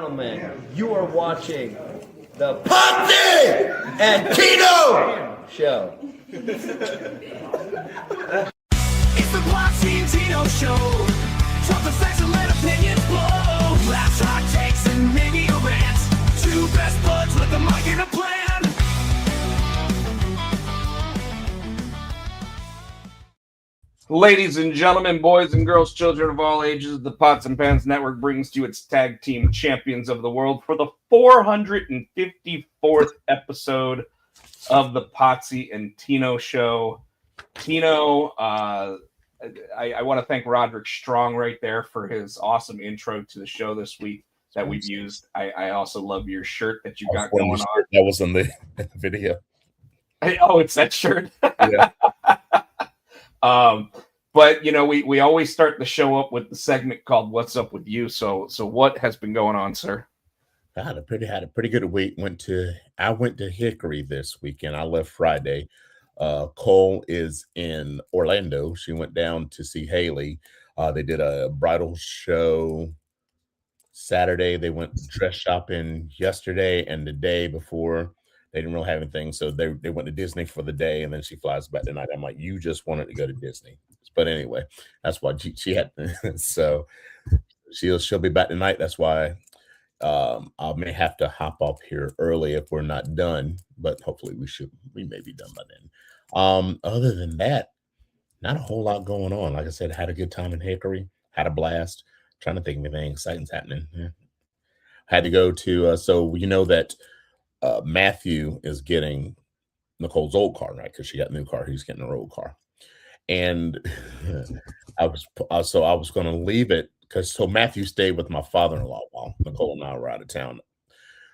gentlemen, you are watching the Potsy and Tino show. It's the Potsy and Tino show. Talk the facts and let opinions blow. Laughs, hot takes, and maybe a rant. Two best buds with a mic and a plan. Ladies and gentlemen, boys and girls, children of all ages, the Pots and Pans Network brings to you its tag team champions of the world for the 454th episode of the Potsy and Tino show. Tino, I want to thank Roderick Strong right there for his awesome intro to the show this week that we've used. I also love your shirt that you got going on. That was in the video. Oh, it's that shirt. Yeah. But you know, we always start the show up with the segment called "What's Up with You." So what has been going on, sir? I had a pretty good week. I went to Hickory this weekend. I left Friday. Cole is in Orlando. She went down to see Haley. They did a bridal show Saturday. They went dress shopping yesterday, and the day before they didn't really have anything. So they went to Disney for the day, and then she flies back tonight. I'm like, you just wanted to go to Disney. But anyway, that's why she had. So she'll be back tonight. That's why I may have to hop off here early if we're not done. But hopefully we may be done by then. Other than that, not a whole lot going on. Like I said, had a good time in Hickory. Had a blast. Trying to think of anything exciting's happening. Yeah. Had to go to. So you know that. Matthew is getting Nicole's old car, right? Because she got a new car. He's getting her old car. And I was going to leave it so Matthew stayed with my father-in-law while Nicole and I were out of town.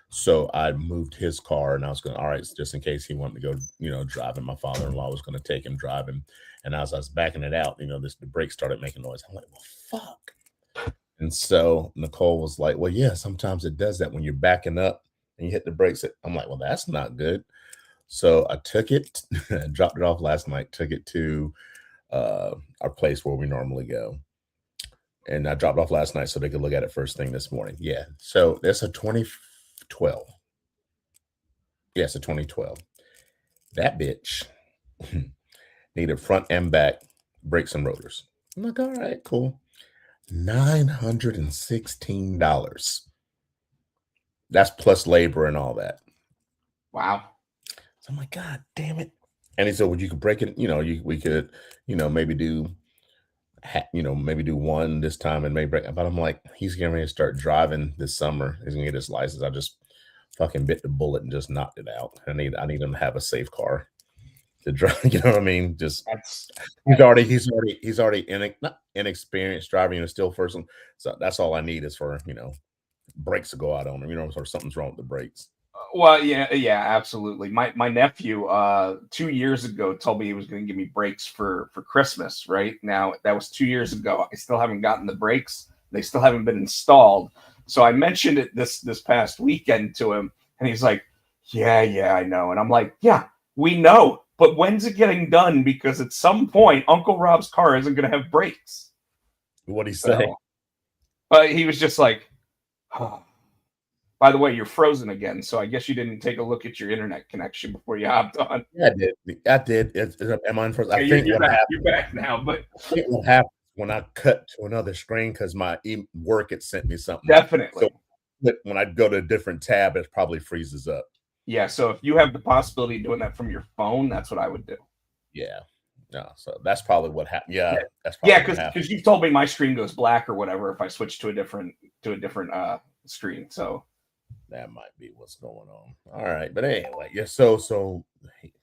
So I moved his car, and I was going, all right, just in case he wanted to go, driving. My father-in-law was going to take him driving. And as I was backing it out, the brakes started making noise. I'm like, well, fuck. And so Nicole was like, well, yeah, sometimes it does that when you're backing up and you hit the brakes. I'm like, well, that's not good. So I took it, dropped it off last night, took it to our place where we normally go. And I dropped it off last night so they could look at it first thing this morning. Yeah. So it's a 2012. Yeah, it's a 2012. That bitch needed front and back brakes and rotors. I'm like, all right, cool. $916. That's plus labor and all that. Wow. So I'm like, God damn it. And he said, well, you could break it, we could, maybe do one this time and maybe break. But I'm like, he's getting ready to start driving this summer. He's gonna get his license. I just fucking bit the bullet and just knocked it out. I need him to have a safe car to drive. You know what I mean? Just he's already not inexperienced driving, still first one. So that's all I need is for brakes to go out on him, or something's wrong with the brakes. Well, yeah, absolutely. My nephew 2 years ago told me he was going to give me brakes for Christmas. Right now, that was 2 years ago. I still haven't gotten the brakes. They still haven't been installed. So I mentioned it this past weekend to him, and he's like, "Yeah, I know." And I'm like, "Yeah, we know, but when's it getting done? Because at some point, Uncle Rob's car isn't going to have brakes." What'd he say? He was just like, "Oh." By the way, you're frozen again, so I guess you didn't take a look at your internet connection before you hopped on. Yeah, I did. Am I frozen? I think you're back now. But I think what happens when I cut to another screen because my work had sent me something. Definitely. So when I go to a different tab, it probably freezes up. Yeah. So if you have the possibility of doing that from your phone, that's what I would do. Yeah. No. So that's probably what happened. Yeah. That's probably because you told me my screen goes black or whatever if I switch to a different screen. So. That might be what's going on. All right, but anyway, yeah. So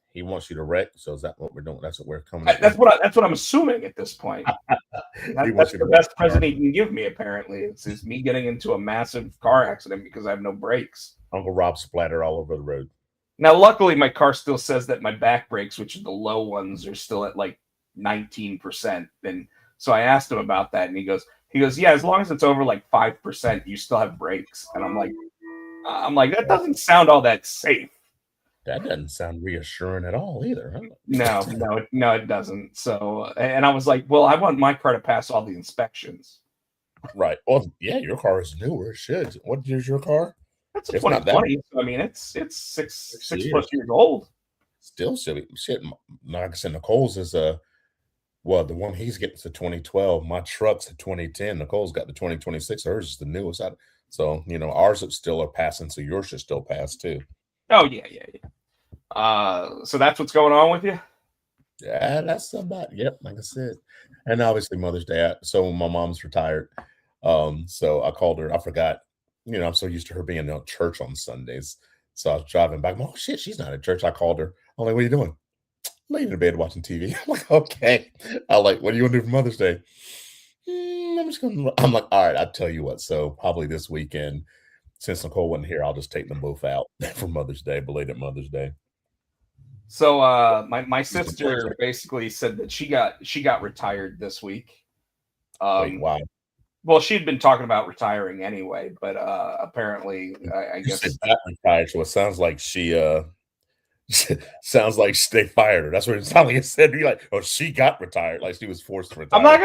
he wants you to wreck. So is that what we're doing? That's what we're coming. That's what I'm assuming at this point. That's the best present he can give me. Apparently, it's me getting into a massive car accident because I have no brakes. Uncle Rob splattered all over the road. Now, luckily, my car still says that my back brakes, which are the low ones, are still at like 19%. And so I asked him about that, and he goes, yeah, as long as it's over like 5%, you still have brakes. And I'm like, that doesn't sound all that safe. That doesn't sound reassuring at all either. Huh? No, it doesn't. So, and I was like, well, I want my car to pass all the inspections. Right. Well, yeah, your car is newer. It should. What is your car? That's a It's not that 2020. So I mean, it's six 6 years. plus years old. Still silly shit. Like I said, Nicole's is well, the one he's getting is a 2012. My truck's a 2010. Nicole's got the 2026. Hers is the newest. So ours is still are passing. So yours should still pass too. Oh yeah, yeah, yeah. So that's what's going on with you. Yeah, that's about. Yep, like I said, and obviously Mother's Day. So my mom's retired. So I called her. I forgot. I'm so used to her being at church on Sundays. So I was driving back. Oh shit, she's not at church. I called her. I'm like, what are you doing? Laying in bed watching TV. I'm like, okay. I'm like, what do you want to do for Mother's Day? I'm like, all right, I'll tell you what. So probably this weekend, since Nicole wasn't here, I'll just take them both out for Mother's Day, belated Mother's Day. So my sister basically said that she got retired this week. Wait, wow. Well, she'd been talking about retiring anyway, but apparently, I guess that retired. So it sounds like she sounds like they fired her. That's what it sounded like. It said, "You're like, oh, she got retired, like she was forced to retire." I'm not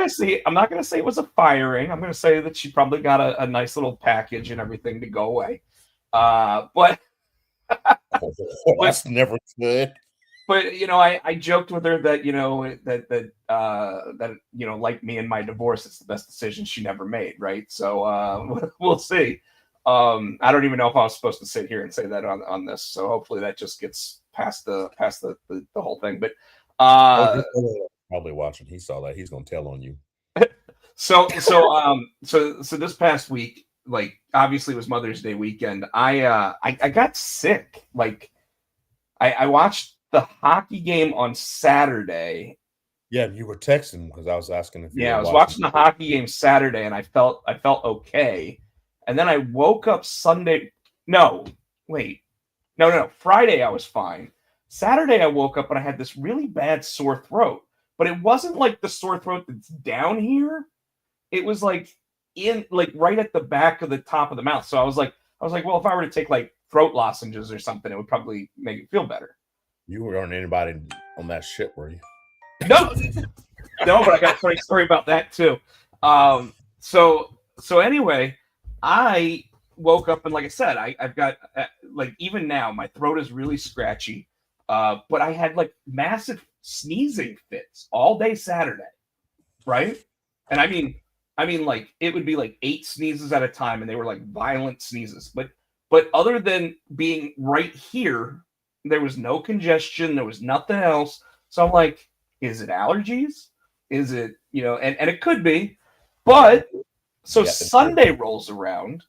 gonna say it was a firing. I'm gonna say that she probably got a nice little package and everything to go away. But that's never good. But I joked with her that that like me and my divorce, it's the best decision she never made, right? So we'll see. I don't even know if I was supposed to sit here and say that on this. So hopefully that just gets past the whole thing. But probably watching. He saw that. He's gonna tell on you. So this past week, like obviously it was Mother's Day weekend. I got sick. Like I watched the hockey game on Saturday. Yeah, you were texting because I was asking if I was watching the hockey game Saturday and I felt okay. And then I woke up Sunday. No, Friday I was fine. Saturday I woke up and I had this really bad sore throat. But it wasn't like the sore throat that's down here. It was like right at the back of the top of the mouth. So I was like, well, if I were to take like throat lozenges or something, it would probably make it feel better. You weren't anybody on that shit, were you? No, but I got a funny story about that too. So anyway, I woke up and like I said, I've got like even now my throat is really scratchy. But I had like massive sneezing fits all day Saturday, right? And I mean like it would be like 8 sneezes at a time, and they were like violent sneezes. But other than being right here, there was no congestion. There was nothing else. So I'm like, is it allergies? Is it, and it could be. But so Sunday rolls around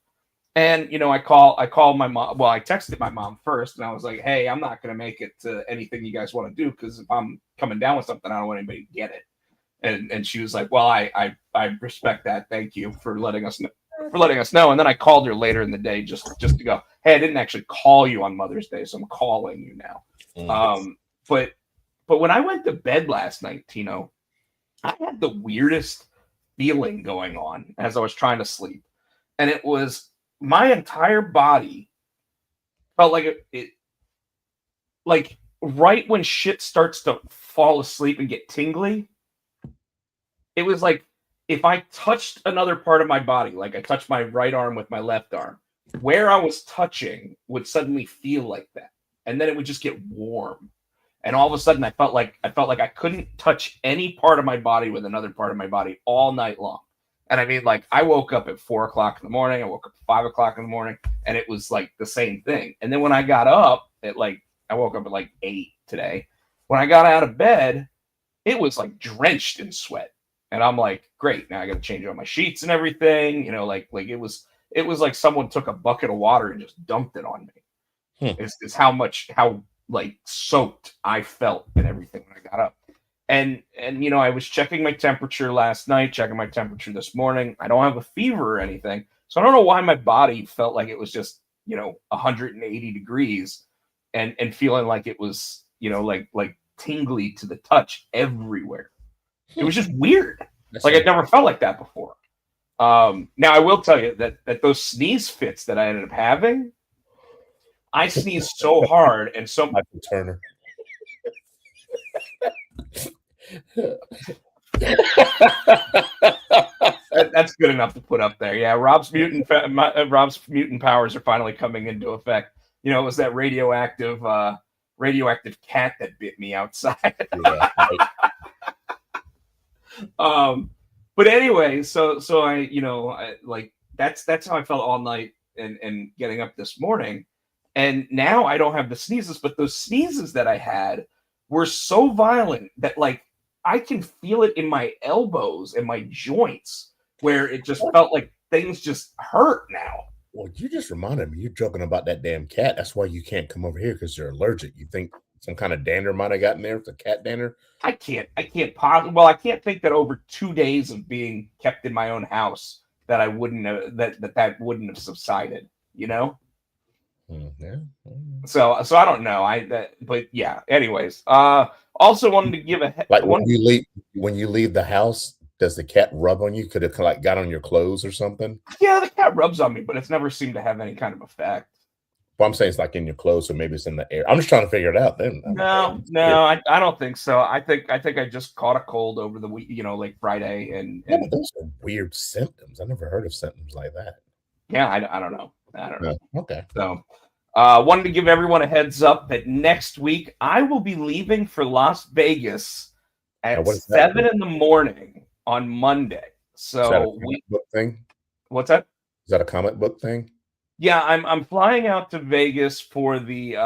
and, I call my mom. Well, I texted my mom first and I was like, hey, I'm not going to make it to anything you guys want to do because if I'm coming down with something, I don't want anybody to get it. And she was like, well, I respect that. Thank you for letting us know. And then I called her later in the day just to go, hey, I didn't actually call you on Mother's Day, so I'm calling you now. But when I went to bed last night, Tino, I had the weirdest feeling going on as I was trying to sleep. And it was my entire body felt like it like right when shit starts to fall asleep and get tingly, it was like if I touched another part of my body, like I touched my right arm with my left arm, where I was touching would suddenly feel like that. And then it would just get warm. And all of a sudden I felt like I couldn't touch any part of my body with another part of my body all night long. And I mean, like I woke up at 4 o'clock in the morning, I woke up at 5 o'clock in the morning, and it was like the same thing. And then when I got up I woke up at like 8 today. When I got out of bed, it was like drenched in sweat. And I'm like, great, now I got to change all my sheets and everything. Like it was like someone took a bucket of water and just dumped it on me. It's how like soaked I felt and everything when I got up. And I was checking my temperature last night, checking my temperature this morning. I don't have a fever or anything. So I don't know why my body felt like it was just, 180 degrees and feeling like it was, like tingly to the touch everywhere. It was just weird. Like I'd never felt like that before. Now I will tell you that those sneeze fits that I ended up having, I sneezed so hard and so much. Turner. That's good enough to put up there. Yeah, Rob's mutant powers are finally coming into effect. You know, it was that radioactive cat that bit me outside. Yeah, right. But anyway, so I, like that's how I felt all night and getting up this morning. And now I don't have the sneezes, but those sneezes that I had were so violent that like I can feel it in my elbows and my joints where it just felt like things just hurt now. Well, you just reminded me, you're joking about that damn cat. That's why you can't come over here because you're allergic. You think some kind of dander might have gotten there? It's a cat dander? I can't I can't think that over 2 days of being kept in my own house that I wouldn't have, that wouldn't have subsided, you know? Yeah. So I don't know. But yeah, anyways, also wanted to give like when you leave the house, does the cat rub on you? Could it like got on your clothes or something? Yeah, the cat rubs on me, but it's never seemed to have any kind of effect. Well, I'm saying it's like in your clothes, so maybe it's in the air. I'm just trying to figure it out. Then No, I don't think so. I think I just caught a cold over the week, like Friday, and but those are weird symptoms. I never heard of symptoms like that. Yeah, I don't know. I don't know. Okay. So, wanted to give everyone a heads up that next week I will be leaving for Las Vegas at 7 in the morning on Monday. So, is that a comic book thing? What's that? Is that a comic book thing? Yeah, I'm flying out to Vegas for the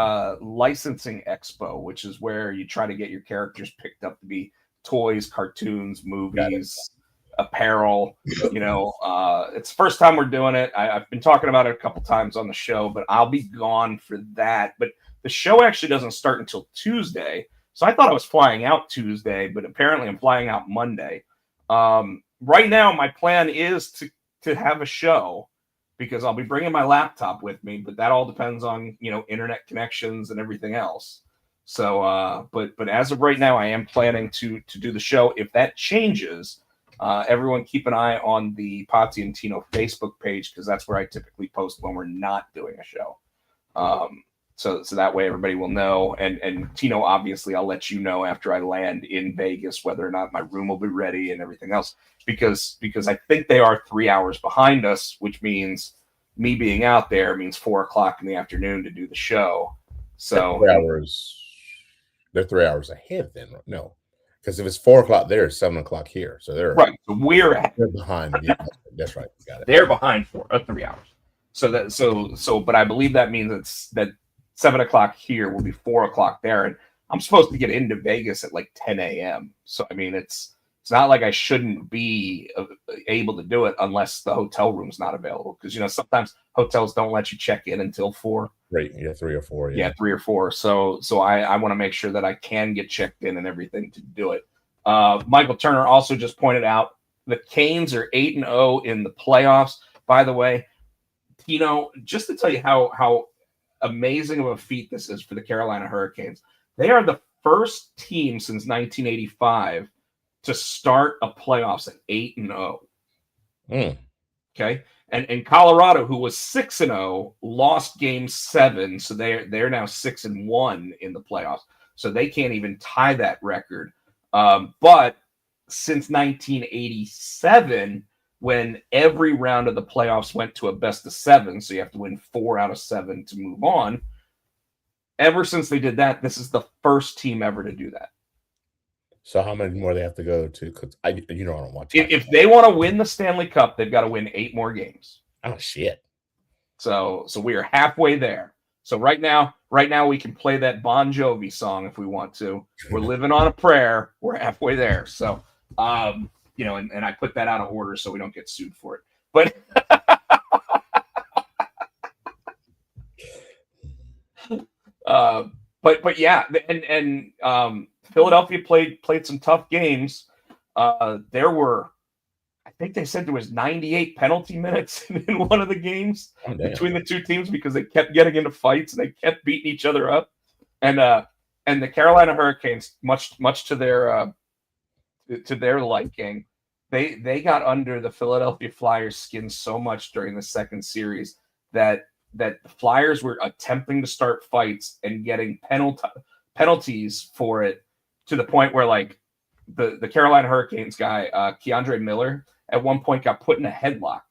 licensing expo, which is where you try to get your characters picked up to be toys, cartoons, movies, apparel. It's the first time we're doing it. I've been talking about it a couple times on the show, but I'll be gone for that. But the show actually doesn't start until Tuesday. So I thought I was flying out Tuesday, but apparently I'm flying out Monday. Right now, my plan is to have a show, because I'll be bringing my laptop with me, but that all depends on, internet connections and everything else. So, but as of right now, I am planning to do the show. If that changes, everyone keep an eye on the Potsy and Tino Facebook page, because that's where I typically post when we're not doing a show. So that way everybody will know. And Tino, obviously, I'll let you know after I land in Vegas whether or not my room will be ready and everything else. Because I think they are 3 hours behind us, which means me being out there means 4 o'clock in the afternoon to do the show. So 3 hours. They're 3 hours ahead then. No, because if it's 4 o'clock there, it's 7 o'clock here. So they're right. So they're behind. Yeah, that's right. Got it. They're behind 3 hours. So but I believe that means that 7 o'clock here will be 4 o'clock there, and I'm supposed to get into Vegas at like 10 a.m. So I mean, it's not like I shouldn't be able to do it unless the hotel room's not available. Because sometimes hotels don't let you check in until 4. Right. Yeah, 3 or 4. Yeah, 3 or 4. So I want to make sure that I can get checked in and everything to do it. Michael Turner also just pointed out the Canes are 8-0 in the playoffs. By the way, just to tell you how amazing of a feat this is for the Carolina Hurricanes. They are the first team since 1985 to start a playoffs at 8-0. Okay. And Colorado, who was 6-0, lost game 7. So they're now 6-1 in the playoffs. So they can't even tie that record. But since 1987, when every round of the playoffs went to a best of 7, so you have to win 4 out of 7 to move on. Ever since they did that, this is the first team ever to do that. So how many more they have to go to? Because I don't watch. If they want to win the Stanley Cup, they've got to win 8 more games. Oh shit! So we are halfway there. So right now we can play that Bon Jovi song if we want to. We're living on a prayer. We're halfway there. So and I put that out of order so we don't get sued for it. But but yeah, and Philadelphia played some tough games. There were, I think they said there was 98 penalty minutes in one of the games between the two teams because they kept getting into fights and they kept beating each other up. And the Carolina Hurricanes, much to their liking, they got under the Philadelphia Flyers' skin so much during the second series that the Flyers were attempting to start fights and getting penalties for it, to the point where like the Carolina Hurricanes guy, Keandre Miller, at one point got put in a headlock.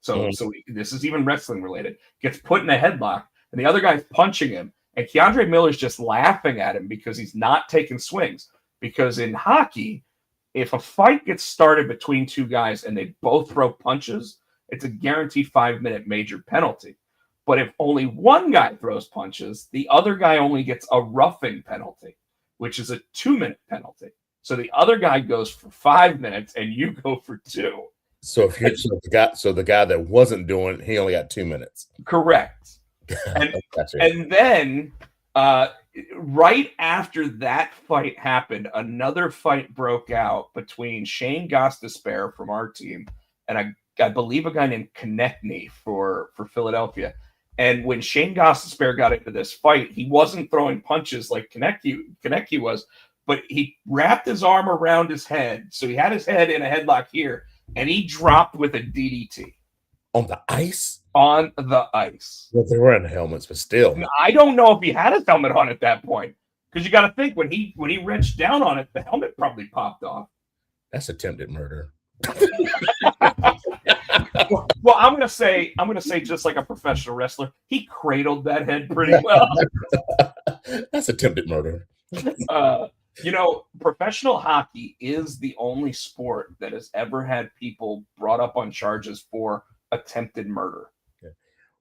So this is even wrestling related. Gets put in a headlock, and the other guy's punching him, and Keandre Miller's just laughing at him because he's not taking swings. Because in hockey, if a fight gets started between two guys and they both throw punches, it's a guaranteed 5-minute major penalty. But if only one guy throws punches, the other guy only gets a roughing penalty, which is a 2-minute penalty. So the other guy goes for 5 minutes and you go for 2. So the guy that wasn't doing it, he only got 2 minutes. Correct. And then right after that fight happened, another fight broke out between Shane Gostisbehere from our team and I believe a guy named Konechny for Philadelphia. And when Shane Gostisbehere got into this fight, he wasn't throwing punches like Konechny was, but he wrapped his arm around his head. So he had his head in a headlock here, and he dropped with a DDT. On the ice? On the ice. Well, they were in helmets, but still. I don't know if he had his helmet on at that point. Because you got to think, when he wrenched down on it, the helmet probably popped off. That's attempted murder. Well, I'm gonna say just like a professional wrestler, he cradled that head pretty well. That's attempted murder. Professional hockey is the only sport that has ever had people brought up on charges for attempted murder.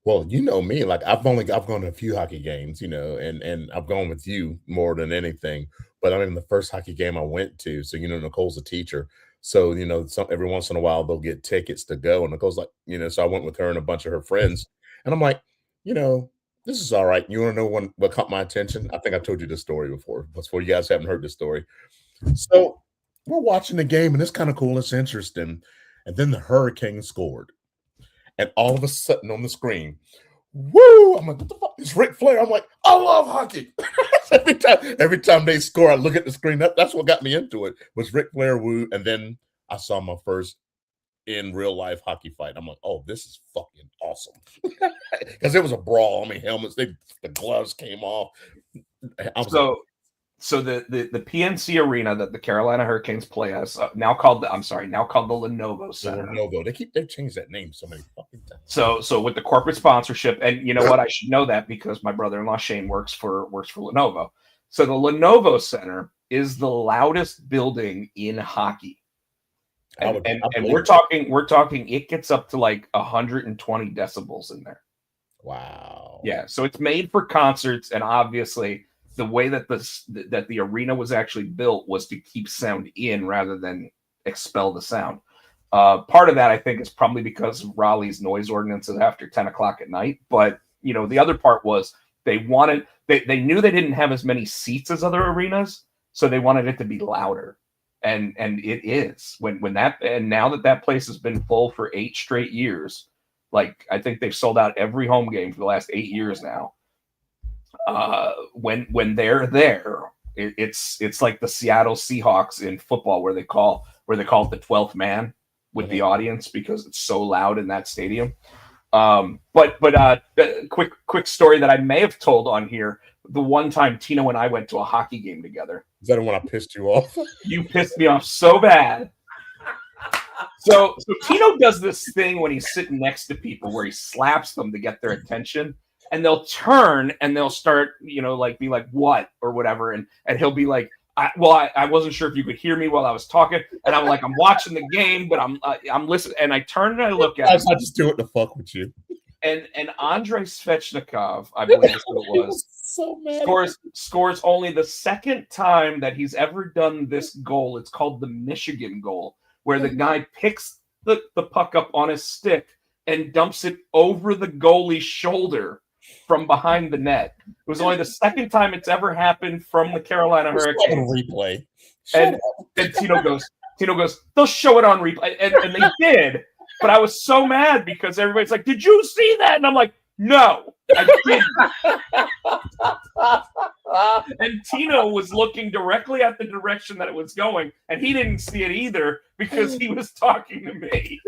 Well, you know me, like I've gone to a few hockey games, and I've gone with you more than anything. But I mean, the first hockey game I went to, so Nicole's a teacher. So, every once in a while they'll get tickets to go. And Nicole's like, so I went with her and a bunch of her friends. And I'm like, this is all right. You want to know what caught my attention? I think I told you this story before. You guys haven't heard this story. So we're watching the game and it's kind of cool. It's interesting. And then the Hurricane scored. And all of a sudden on the screen, woo! I'm like, what the fuck? It's Ric Flair. I'm like, I love hockey. every time they score, I look at the screen. That's what got me into it, was Ric Flair, woo. And then I saw my first in real life hockey fight. I'm like, oh, this is fucking awesome. Because it was a brawl. I mean, helmets, the gloves came off. So the PNC Arena that the Carolina Hurricanes play as now called the Lenovo Center. Lenovo. They've changed that name so many fucking times. So with the corporate sponsorship, and you know what, I should know that because my brother-in-law Shane works for Lenovo. So the Lenovo Center is the loudest building in hockey. And we're talking it gets up to like 120 decibels in there. Wow. Yeah, so it's made for concerts, and obviously the way that the arena was actually built was to keep sound in rather than expel the sound. Part of that, I think, is probably because of Raleigh's noise ordinances after 10 o'clock at night. But, the other part was they knew they didn't have as many seats as other arenas, so they wanted it to be louder. And it is. Now that place has been full for 8 straight years, like I think they've sold out every home game for the last 8 years now. When they're there, it's like the Seattle Seahawks in football where they call it the 12th man with the audience because it's so loud in that stadium. But quick story that I may have told on here. The one time Tino and I went to a hockey game together. Is that the one I pissed you off? You pissed me off so bad. So Tino does this thing when he's sitting next to people where he slaps them to get their attention. And they'll turn and they'll start, be like, what or whatever. And he'll be like, I wasn't sure if you could hear me while I was talking. And I'm like, I'm watching the game, but I'm listening. And I turn and I look at him. I just do it to fuck with you. And Andrei Svechnikov, I believe is what it was, so mad. Scores only the second time that he's ever done this goal. It's called the Michigan goal, where the guy picks the puck up on his stick and dumps it over the goalie's shoulder from behind the net. It was only the second time it's ever happened from the Carolina Hurricanes. Replay. And Tino goes, they'll show it on replay. And they did. But I was so mad because everybody's like, did you see that? And I'm like, no, I didn't. And Tino was looking directly at the direction that it was going, and he didn't see it either because he was talking to me.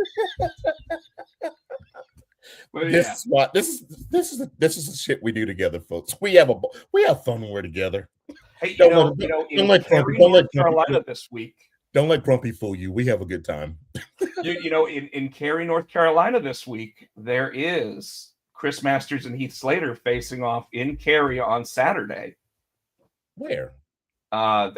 But this is what this is the shit we do together, folks. We have fun when we're together. Hey, in North Carolina this week, Don't let Grumpy fool you. We have a good time. You know, in Cary, North Carolina this week, there is Chris Masters and Heath Slater facing off in Cary on Saturday. Where? I'll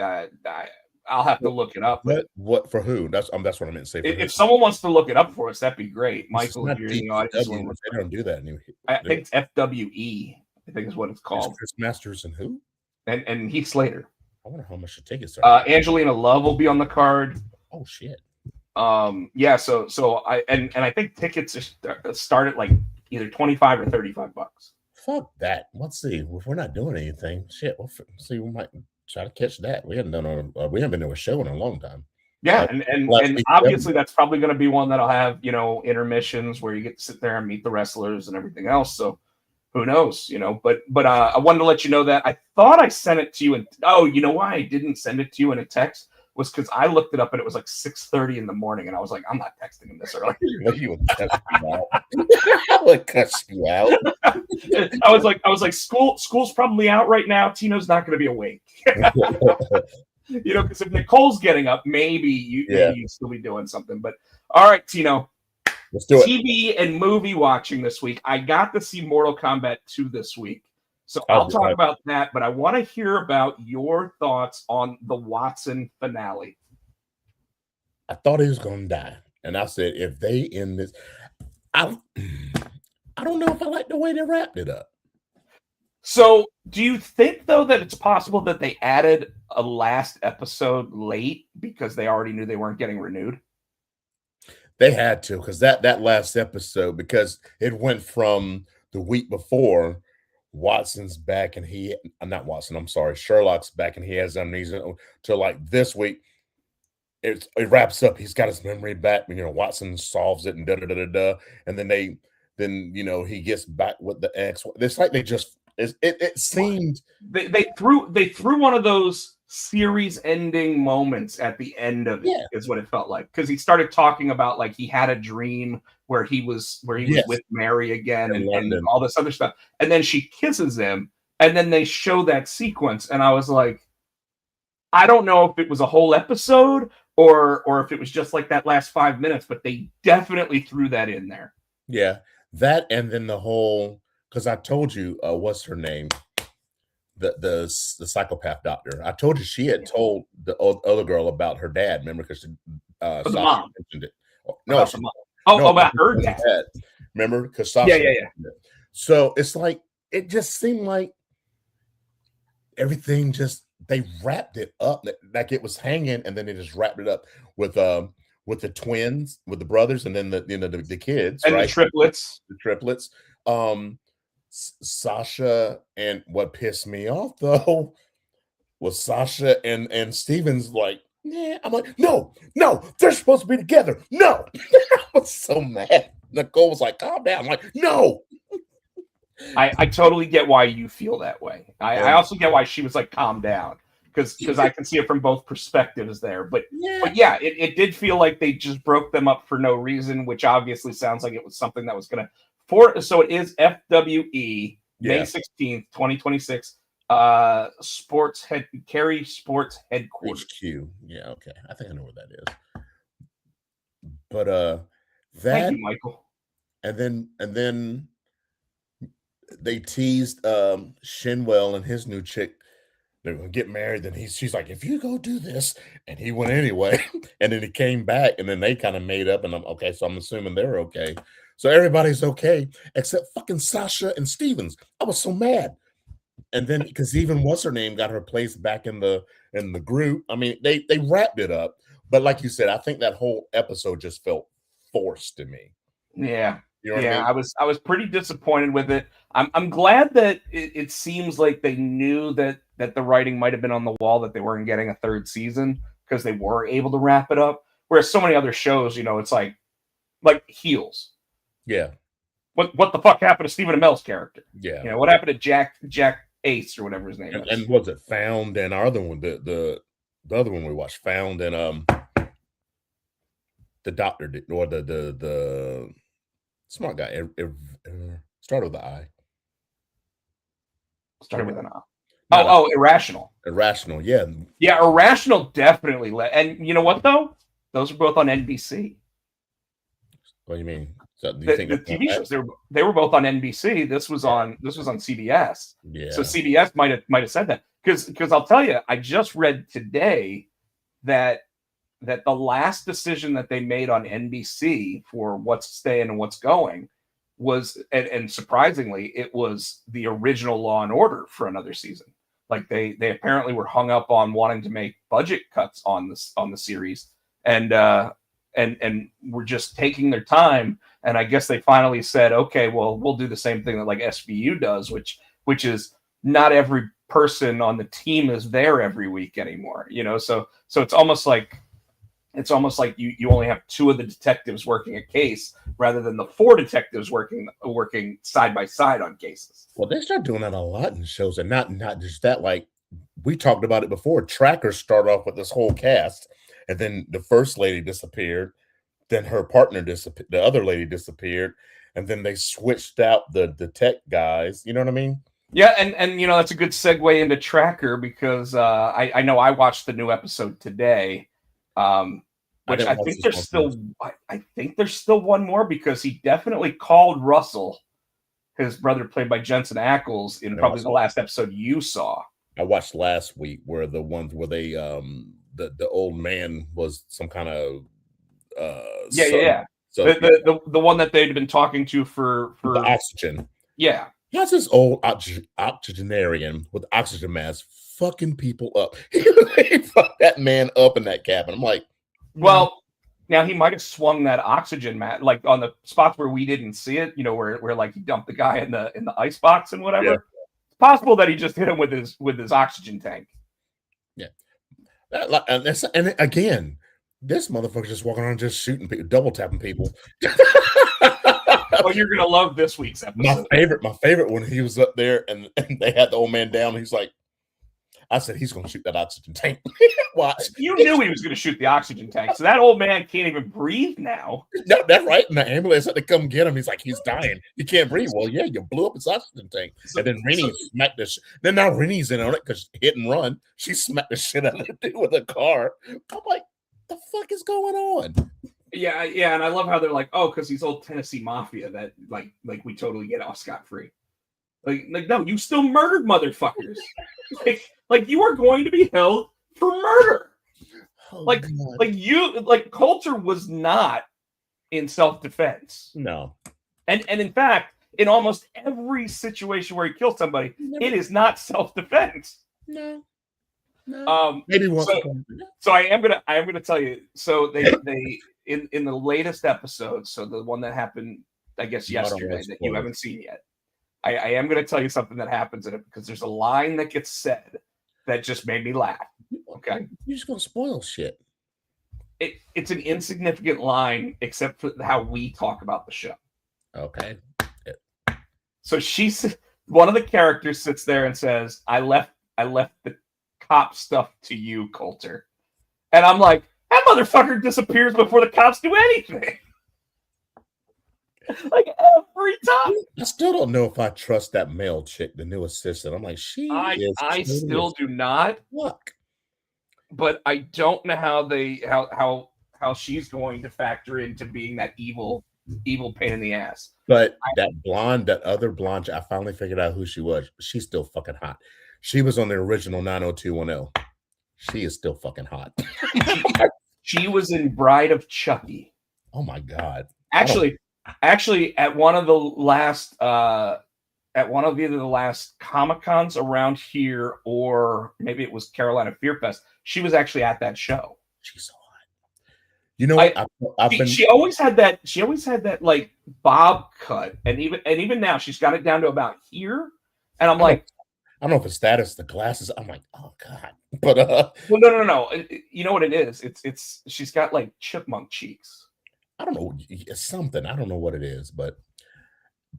have to look it up. But What for who? That's what I meant to say. if someone wants to look it up for us, that'd be great. Michael, if not you're in the audience, They don't do that anymore. I think it's FWE. I think is what it's called. Chris Masters and who? And Heath Slater. I wonder how much the tickets are. Angelina Love will be on the card. Oh shit. Yeah. So I think tickets start at like either $25 or $35. Fuck that. Let's see. If we're not doing anything, shit. We'll see. We might try to catch that. We haven't been to a show in a long time. Yeah, and obviously that's probably going to be one that'll have, you know, intermissions where you get to sit there and meet the wrestlers and everything else. So who knows, you know? But I wanted to let you know that I thought I sent it to you, and you know why I didn't send it to you in a text was because I looked it up and it was like 6:30 in the morning, and I was like, I'm not texting him this early. You would cuss me out. I would cuss you out. I was like, school's probably out right now. Tino's not going to be awake. You know, because if Nicole's getting up, maybe you'd still be doing something. But all right, Tino. Let's do it. TV and movie watching this week. I got to see Mortal Kombat 2 this week. So I'll talk about that, but I want to hear about your thoughts on the Watson finale. I thought he was going to die. And I said, if they end this, I don't know if I like the way they wrapped it up. So do you think, though, that it's possible that they added a last episode late because they already knew they weren't getting renewed? They had to, because that last episode, because it went from the week before, Watson's back and Sherlock's back and he has amnesia, to like this week. It wraps up. He's got his memory back. You know, Watson solves it and and then he gets back with the ex. It's like they just it seemed they threw one of those series ending moments at the end of it, is what it felt like, because he started talking about like he had a dream where he was with Mary again and all this other stuff, and then she kisses him and then they show that sequence, and I was like, I don't know if it was a whole episode or if it was just like that last 5 minutes, but they definitely threw that in there. Yeah, that, and then the whole, because I told you what's her name, the psychopath doctor. I told you she had told the other girl about her dad. Remember, because Sasha mom mentioned it. About her dad. Remember, because Sasha. Yeah. So it's like it just seemed like everything they wrapped it up like it was hanging, and then they just wrapped it up with the twins, with the brothers, and then the kids, and right? The triplets. Sasha, and what pissed me off though was Sasha and Steven's like, yeah. I'm like, no, they're supposed to be together. No. I was so mad. Nicole was like, calm down. I'm like, no. I totally get why you feel that way. I also get why she was like, calm down, because I can see it from both perspectives there. But yeah, it did feel like they just broke them up for no reason, which obviously sounds like it was something that was going to. So it is FWE, May 16th, 2026, Cary Sports Headquarters. HQ. Yeah, okay. I think I know where that is. But Thank you, Michael. And then they teased Shinwell and his new chick. They're gonna get married. Then she's like, if you go do this, and he went anyway. And then he came back, and then they kind of made up. And I'm okay, so I'm assuming they're okay. So everybody's okay except fucking Sasha and Stevens. I was so mad. And then because even what's her name got her place back in the group. I mean, they wrapped it up. But like you said, I think that whole episode just felt forced to me. Yeah. You know what I mean? I was pretty disappointed with it. I'm glad that it seems like they knew that the writing might have been on the wall, that they weren't getting a third season, because they were able to wrap it up. Whereas so many other shows, it's like Heels. Yeah. What the fuck happened to Stephen Amell's character? Yeah. What happened to Jack Ace or whatever his name is? And was it Found, and our other one, the other one we watched, Found, and the doctor did, or the smart guy, started with the I. Started with an I. Irrational. Irrational. Yeah. Yeah, Irrational definitely and you know what though? Those are both on NBC. What do you mean? So do you think The TV shows they were both on NBC. This was on CBS. Yeah. So CBS might have said that because I'll tell you, I just read today that the last decision that they made on NBC for what's staying and what's going was, and surprisingly, it was the original Law and Order for another season. Like they apparently were hung up on wanting to make budget cuts on the series, and were just taking their time. And I guess they finally said, okay, well, we'll do the same thing that like SVU does, which is not every person on the team is there every week anymore. So it's almost like you only have 2 of the detectives working a case rather than the 4 detectives working side by side on cases. Well, they start doing that a lot in shows, and not just that. Like we talked about it before. Trackers start off with this whole cast, and then the first lady disappeared, then her partner disappeared, the other lady disappeared, and then they switched out the tech guys. You know what I mean? Yeah, and that's a good segue into Tracker because I know I watched the new episode today. Which I think there's still one more because he definitely called Russell, his brother played by Jensen Ackles, in probably the last episode you saw. I watched last week where the ones where they the old man was some kind of So the one that they'd been talking to for the oxygen. Yeah. How's this old octogenarian with oxygen mask fucking people up? He fucked that man up in that cabin. I'm like, well, now he might have swung that oxygen mask like on the spots where we didn't see it, where like he dumped the guy in the ice box and whatever. Yeah. It's possible that he just hit him with his oxygen tank. Yeah. And again, this motherfucker just walking around just shooting people, double tapping people. Oh, you're gonna love this week's episode. My favorite when he was up there and they had the old man down. He's like, I said he's gonna shoot that oxygen tank. Watch. You knew he was gonna shoot the oxygen tank, so that old man can't even breathe now. No, that's right. And the ambulance had to come get him. He's like, he's dying. He can't breathe. Well, yeah, you blew up his oxygen tank. And then Rennie smacked the then now Rennie's in on it because hit and run. She smacked the shit out of the dude with a car. I'm like, the fuck is going on? Yeah, and I love how they're like, oh, because he's old Tennessee Mafia that like we totally get off scot-free. Like no, you still murdered motherfuckers. like you are going to be held for murder. Oh, like Coulter was not in self-defense. No. And in fact, in almost every situation where he kills somebody, it is not self-defense. No. Maybe once. So I am gonna tell you. So they in the latest episode, so the one that happened, I guess yesterday that you haven't seen yet. I am gonna tell you something that happens in it because there's a line that gets said that just made me laugh. Okay, you're just gonna spoil shit. It's an insignificant line except for how we talk about the show. Okay. So one of the characters sits there and says, I left the cop stuff to you, Coulter. And I'm like, that motherfucker disappears before the cops do anything. Like every time. I still don't know if I trust that male chick, the new assistant. I'm like, I still do not. Look. But I don't know how she's going to factor into being that evil pain in the ass. But that other blonde, I finally figured out who she was. She's still fucking hot. She was on the original 90210. She is still fucking hot. She was in Bride of Chucky. Oh my God. Actually, at one of either the last Comic-Cons around here, or maybe it was Carolina Fear Fest, she was actually at that show. She's so hot. You know what? She always had that like bob cut, and even now she's got it down to about here. And I'm like, I don't know if it's that, it's the glasses. I'm like, oh God. But well, no. You know what it is? It's she's got like chipmunk cheeks. I don't know. It's something. I don't know what it is, but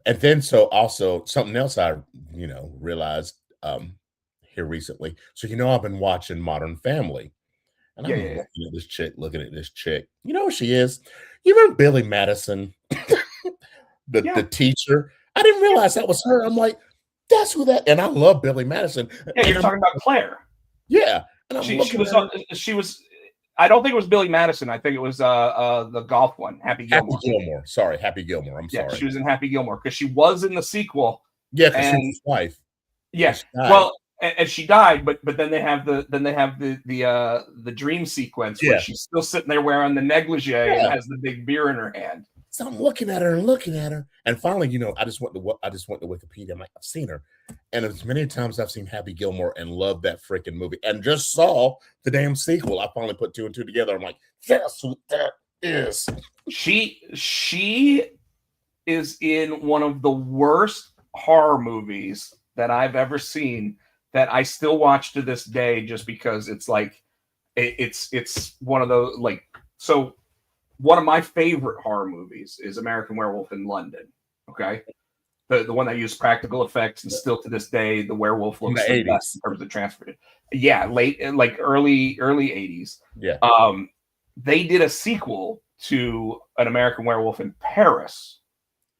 and then so also something else I realized here recently. So I've been watching Modern Family. And I'm looking at this chick. You know who she is? You remember Billy Madison, the teacher? I didn't realize that was her. I'm like, That's who that. And I love Billy Madison. Yeah, And you're talking about Claire. yeah, and I'm She looking was at her. she was. I don't think it was Billy Madison. I think it was the golf one, Happy Happy Gilmore. Gilmore. Sorry, Happy Gilmore. I'm Yeah, sorry. she was in Happy Gilmore because she was in the sequel. Yeah, because she was And his wife. yeah, She died. well, and she died, but then they have the dream sequence where Yeah. she's still sitting there wearing the negligee and has the big beer in her hand. So I'm looking at her and looking at her, and finally, I just went to Wikipedia. I'm like, I've seen her, and as many times I've seen Happy Gilmore and loved that freaking movie, and just saw the damn sequel. I finally put two and two together. I'm like, that's who that is. She is in one of the worst horror movies that I've ever seen that I still watch to this day, just because it's like it's one of those, like, so. One of my favorite horror movies is American Werewolf in London. Okay, the one that used practical effects, and still to this day, the werewolf looks the best in terms of transfer. Yeah, like early 80s. Yeah. They did a sequel to An American Werewolf in Paris,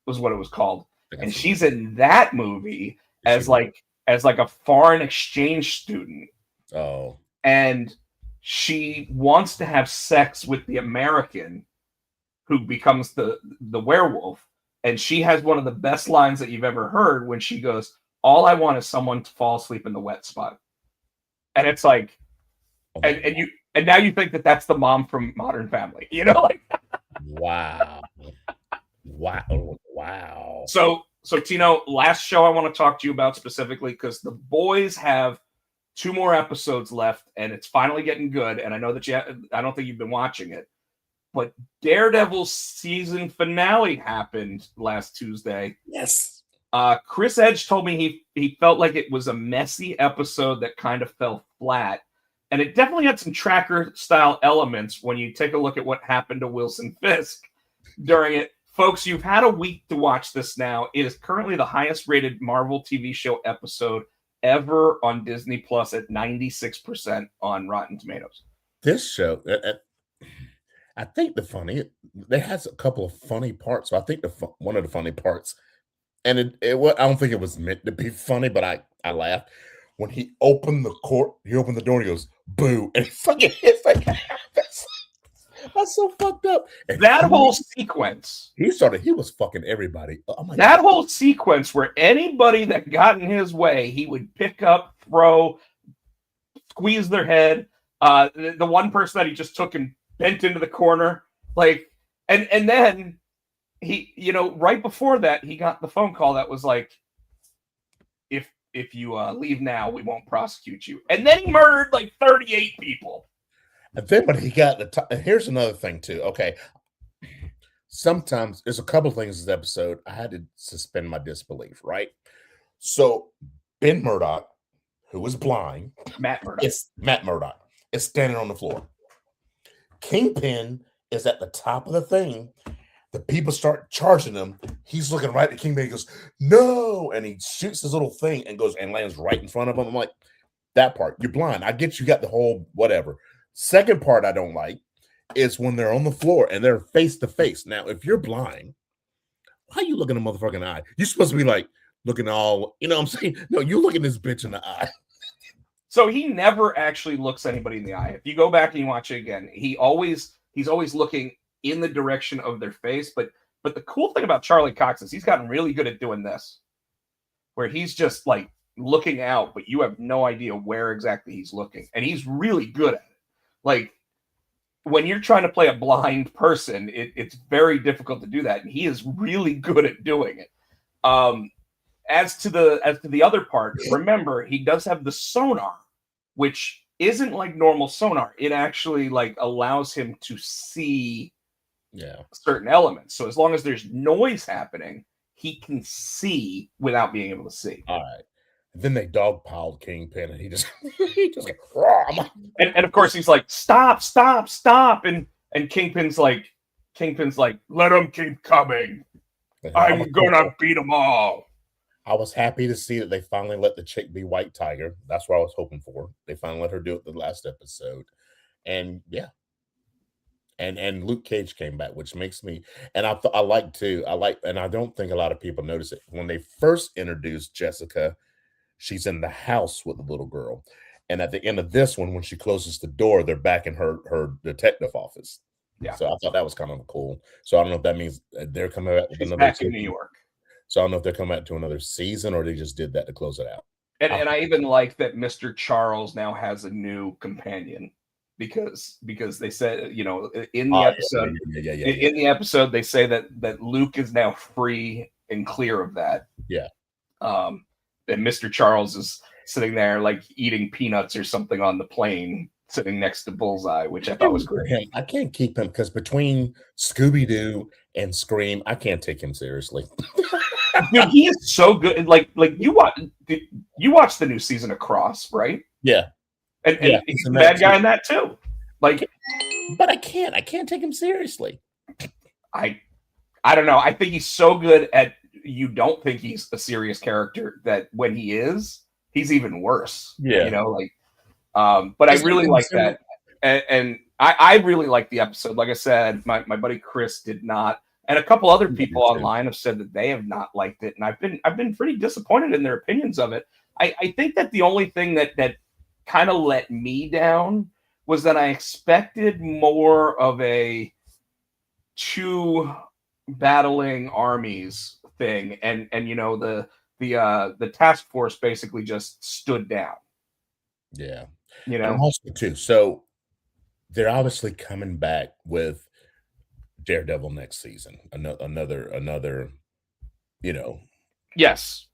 was what it was called, and she's in that movie as like a foreign exchange student. Oh. And she wants to have sex with the American who becomes the werewolf. And she has one of the best lines that you've ever heard when she goes, "All I want is someone to fall asleep in the wet spot." And it's like, and now you think that that's the mom from Modern Family, like. Wow. Wow. So Tino, last show I want to talk to you about specifically, because the boys have 2 more episodes left, and it's finally getting good. And I know that I don't think you've been watching it, but Daredevil's season finale happened last Tuesday. Yes. Chris Edge told me he felt like it was a messy episode that kind of fell flat. And it definitely had some tracker-style elements when you take a look at what happened to Wilson Fisk during it. Folks, you've had a week to watch this now. It is currently the highest-rated Marvel TV show episode ever on Disney Plus at 96% on Rotten Tomatoes. This show, I think they has a couple of funny parts. So I think one of the funny parts, and I don't think it was meant to be funny, but I laughed when he opened the door and he goes, "Boo," and he fucking hits like that's so fucked up. And that whole sequence, he was fucking everybody. Oh my that God. whole sequence where anybody that got in his way, he would pick up, throw, squeeze their head. The one person that he just took and bent into the corner, like, and then he, right before that, he got the phone call that was like, if you leave now, we won't prosecute you. And then he murdered like 38 people. And then, but he got here's another thing too. Okay, sometimes there's a couple of things in this episode I had to suspend my disbelief. Right, so Ben Murdoch, who was blind, Matt Murdoch is standing on the floor. Kingpin is at the top of the thing. The people start charging him. He's looking right at Kingpin. He goes, "No!" And he shoots his little thing and goes and lands right in front of him. I'm like, that part, you're blind. I get you got the whole whatever. Second part I don't like is when they're on the floor and they're face to face. Now, if you're blind, why are you looking a motherfucking eye? You're supposed to be like looking all, what I'm saying? No, you looking this bitch in the eye. So he never actually looks anybody in the eye. If you go back and you watch it again, he's always looking in the direction of their face. But the cool thing about Charlie Cox is he's gotten really good at doing this, where he's just like looking out, but you have no idea where exactly he's looking. And he's really good at it. Like, when you're trying to play a blind person, it's very difficult to do that. And he is really good at doing it. As to the other part, remember, he does have the sonar, which isn't like normal sonar. It actually like allows him to see certain elements. So as long as there's noise happening, he can see without being able to see. All right. Then they dogpiled Kingpin, and he just like, and of course he's like, stop, and Kingpin's like, let him keep coming. I'm gonna beat them all. I was happy to see that they finally let the chick be White Tiger. That's what I was hoping for. They finally let her do it the last episode, and yeah. And Luke Cage came back, which makes me, and I like too. And I don't think a lot of people notice it when they first introduced Jessica. She's in the house with the little girl, and at the end of this one, when she closes the door, they're back in her detective office. Yeah. So I thought that was kind of cool. So I don't know if that means they're coming back with She's another back in New York. So I don't know if they're coming back to another season or they just did that to close it out. And I even like that Mr. Charles now has a new companion because they said, you know, in the episode, in the episode, they say that Luke is now free and clear of that. Yeah. And Mr. Charles is sitting there like eating peanuts or something on the plane, sitting next to Bullseye, which I thought was great. I can't keep him because between Scooby-Doo and Scream, I can't take him seriously. Dude, he is so good. Like you watch the new season of Cross, right? Yeah. And he's a bad guy in that too. Like, but I can't take him seriously. I don't know. I think he's so good at you don't think he's a serious character that when he is, he's even worse. Yeah. You know, like but I really like that. And I really like the episode. Like I said, my buddy Chris did not. And a couple other people online have said that they have not liked it, and I've been pretty disappointed in their opinions of it. I think that the only thing that kind of let me down was that I expected more of a two battling armies thing, and you know the task force basically just stood down. Yeah, you know, and also too. So they're obviously coming back with Daredevil next season. Another, you know. Yes.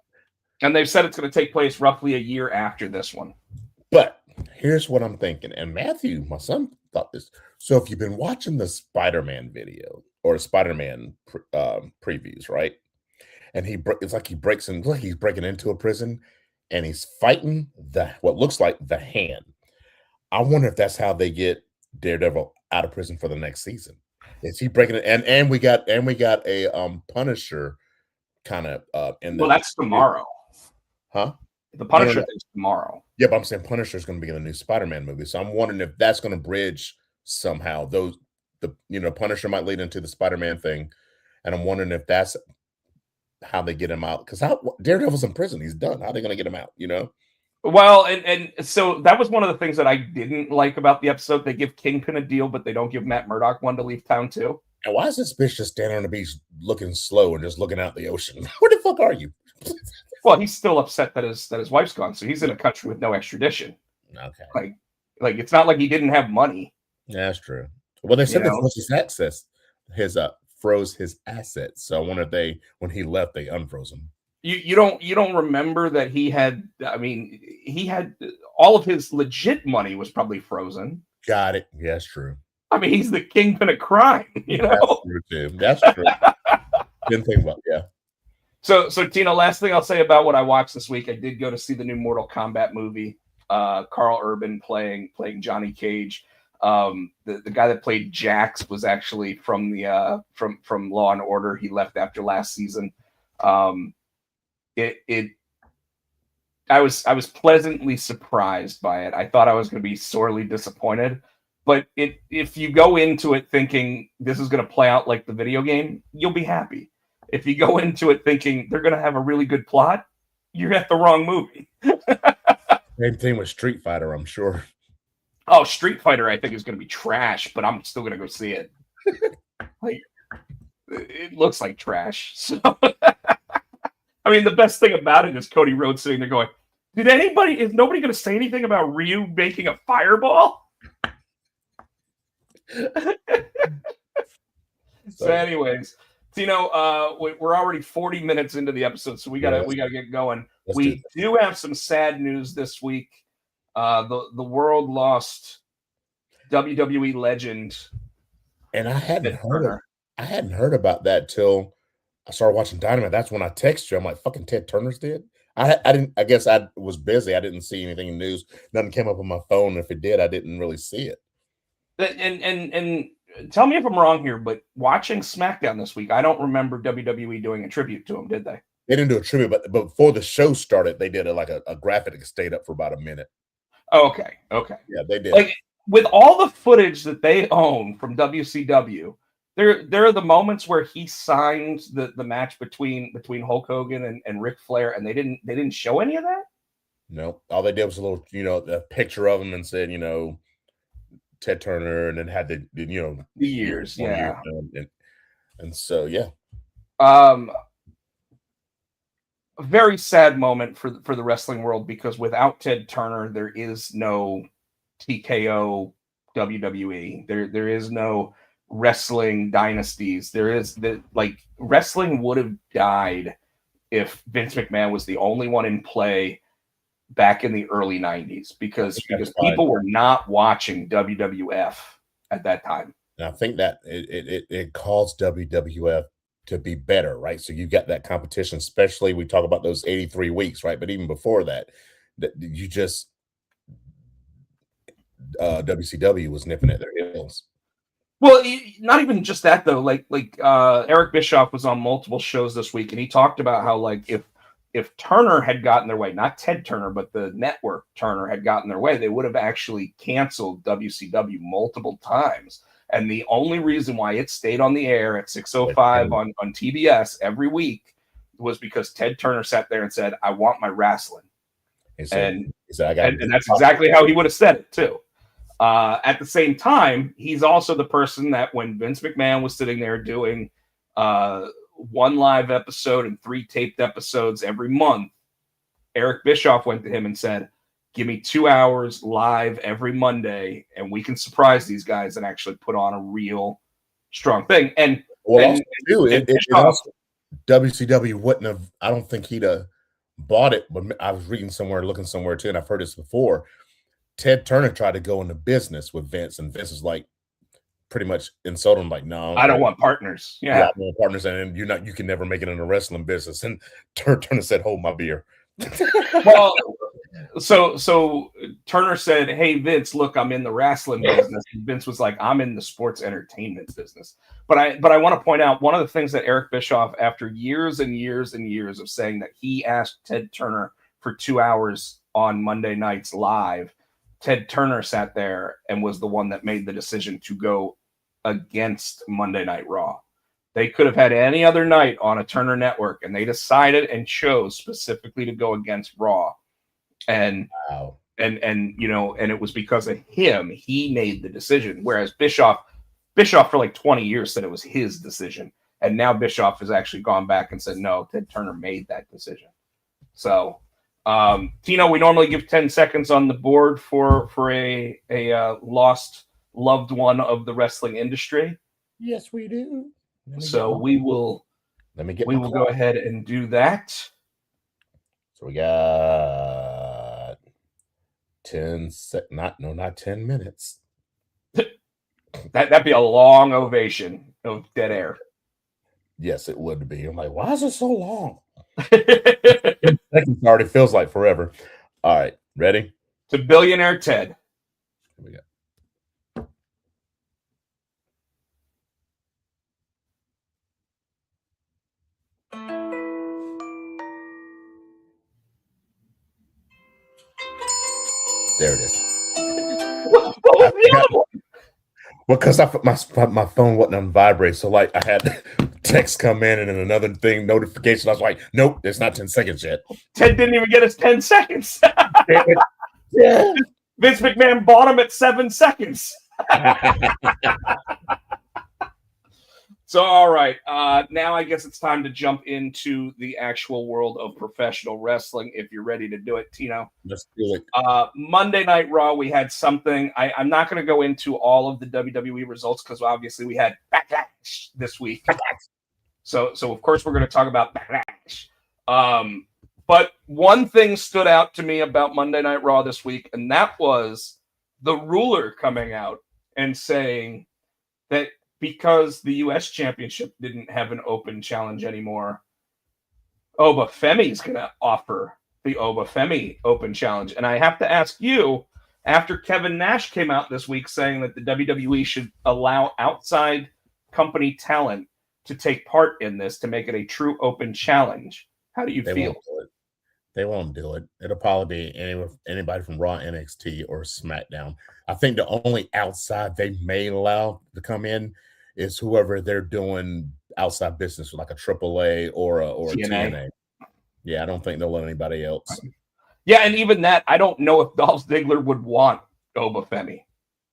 And they've said it's going to take place roughly a year after this one. But here's what I'm thinking. And Matthew, my son, thought this. So if you've been watching the Spider-Man video or Spider-Man previews, right? And it's like he's breaking into a prison and he's fighting what looks like the Hand. I wonder if that's how they get Daredevil out of prison for the next season. Is he breaking it? And we got a Punisher kind of in the. Well, that's tomorrow. Huh? The Punisher thing's tomorrow. Yeah, but I'm saying Punisher is going to be in the new Spider-Man movie, so I'm wondering if that's going to bridge somehow. Punisher might lead into the Spider-Man thing, and I'm wondering if that's how they get him out. Because Daredevil's in prison, he's done. How are they going to get him out? You know. Well, and so that was one of the things that I didn't like about the episode. They give Kingpin a deal, but they don't give Matt Murdock one to leave town too. And why is this bitch just standing on the beach looking slow and just looking out the ocean? Where the fuck are you? Well, he's still upset that his wife's gone, so he's in a country with no extradition. Okay. Like it's not like he didn't have money. Yeah, that's true. Well, they said they froze his assets. So I wonder if when he left, they unfroze him. You don't remember that he had? I mean, he had all of his legit money was probably frozen. Got it. Yeah, that's true. I mean, he's the kingpin of crime. You know, that's true too. That's true. Didn't think about So Tino, last thing I'll say about what I watched this week, I did go to see the new Mortal Kombat movie. Carl Urban playing Johnny Cage. The guy that played Jax was actually from the from Law and Order. He left after last season. I was pleasantly surprised by it. I thought I was going to be sorely disappointed, but if you go into it thinking this is going to play out like the video game, you'll be happy. If you go into it thinking they're going to have a really good plot, you're at the wrong movie. Same thing with Street Fighter, I'm sure. Oh, Street Fighter, I think is going to be trash, but I'm still going to go see it. Like, it looks like trash. So, I mean, the best thing about it is Cody Rhodes sitting there going, is nobody going to say anything about Ryu making a fireball? So anyways, Tino, we're already 40 minutes into the episode, so we gotta get going. We do have some sad news this week. The world lost WWE legend, and I hadn't heard about that till I started watching Dynamite. That's when I texted you. I'm like, "Fucking Ted Turner's dead." I didn't. I guess I was busy. I didn't see anything in the news. Nothing came up on my phone. If it did, I didn't really see it. And tell me if I'm wrong here, but watching SmackDown this week, I don't remember WWE doing a tribute to him, did they? They didn't do a tribute, but before the show started, they did a graphic that stayed up for about a minute. Oh, okay. Yeah, they did. Like with all the footage that they own from WCW, there are the moments where he signed the match between Hulk Hogan and Ric Flair, and they didn't show any of that. No, all they did was a little, a picture of him and said, Ted Turner, and then had the The years, yeah. And so, yeah. A very sad moment for the wrestling world, because without Ted Turner, there is no TKO WWE. There is no wrestling dynasties. Wrestling would have died if Vince McMahon was the only one in play back in the early 90s, because people were not watching WWF at that time. And I think that it caused WWF to be better, right? So you got that competition, especially we talk about those 83 weeks, right? But even before that you just WCW was nipping at their heels. Well, not even just that though. Like Eric Bischoff was on multiple shows this week, and he talked about how, like, if Turner had gotten their way, not Ted Turner, but the network Turner had gotten their way, they would have actually canceled WCW multiple times. And the only reason why it stayed on the air at 6:05 on TBS every week was because Ted Turner sat there and said, "I want my wrestling." And that's exactly how he would have said it too. At the same time, he's also the person that when Vince McMahon was sitting there doing one live episode and 3 taped episodes every month, Eric Bischoff went to him and said, "Give me 2 hours live every Monday, and we can surprise these guys and actually put on a real strong thing." And WCW wouldn't have. I don't think he'd have bought it. But I was reading somewhere, looking somewhere too, and I've heard this before. Ted Turner tried to go into business with Vince, and Vince is like, pretty much insulted him, like, "No, I don't want partners." Yeah, I don't want partners, and you can never make it in a wrestling business. And Turner said, "Hold my beer." Well, so Turner said, "Hey Vince, look, I'm in the wrestling business." And Vince was like, "I'm in the sports entertainment business." But I want to point out one of the things that Eric Bischoff, after years and years and years of saying that he asked Ted Turner for 2 hours on Monday nights live, Ted Turner sat there and was the one that made the decision to go against Monday Night Raw. They could have had any other night on a Turner network, and they decided and chose specifically to go against Raw. And wow. and it was because of him. He made the decision. Whereas Bischoff for like 20 years said it was his decision. And now Bischoff has actually gone back and said, no, Ted Turner made that decision. So Tino, we normally give 10 seconds on the board for a lost loved one of the wrestling industry. Yes, we do. So we will go ahead and do that. So we got 10 not 10 minutes. That'd be a long ovation of dead air. Yes, it would be. I'm like, why is it so long? 10 seconds already feels like forever. All right, ready? To Billionaire Ted. Here we go. There it is. What was the other one? Because my phone wasn't on vibrate, so like I had text come in and then another thing notification. I was like, nope, it's not 10 seconds yet. Ted didn't even get his 10 seconds. Yeah. Vince McMahon bought him at 7 seconds. So, all right. Now I guess it's time to jump into the actual world of professional wrestling. If you're ready to do it, Tino. Let's do it. Monday Night Raw, we had something. I'm not going to go into all of the WWE results because obviously we had Backlash this week. So of course we're going to talk about Backlash. But one thing stood out to me about Monday Night Raw this week, and that was the ruler coming out and saying that because the U.S. Championship didn't have an open challenge anymore, Oba Femi's going to offer the Oba Femi Open Challenge. And I have to ask you, after Kevin Nash came out this week saying that the WWE should allow outside company talent to take part in this to make it a true open challenge, how do you feel? They won't do it. It'll probably be anybody from Raw, NXT, or SmackDown. I think the only outside they may allow to come in is whoever they're doing outside business with, like a AAA or a TNA. TNA. Yeah, I don't think they'll let anybody else. Yeah, and even that, I don't know if Dolph Ziggler would want Oba Femi.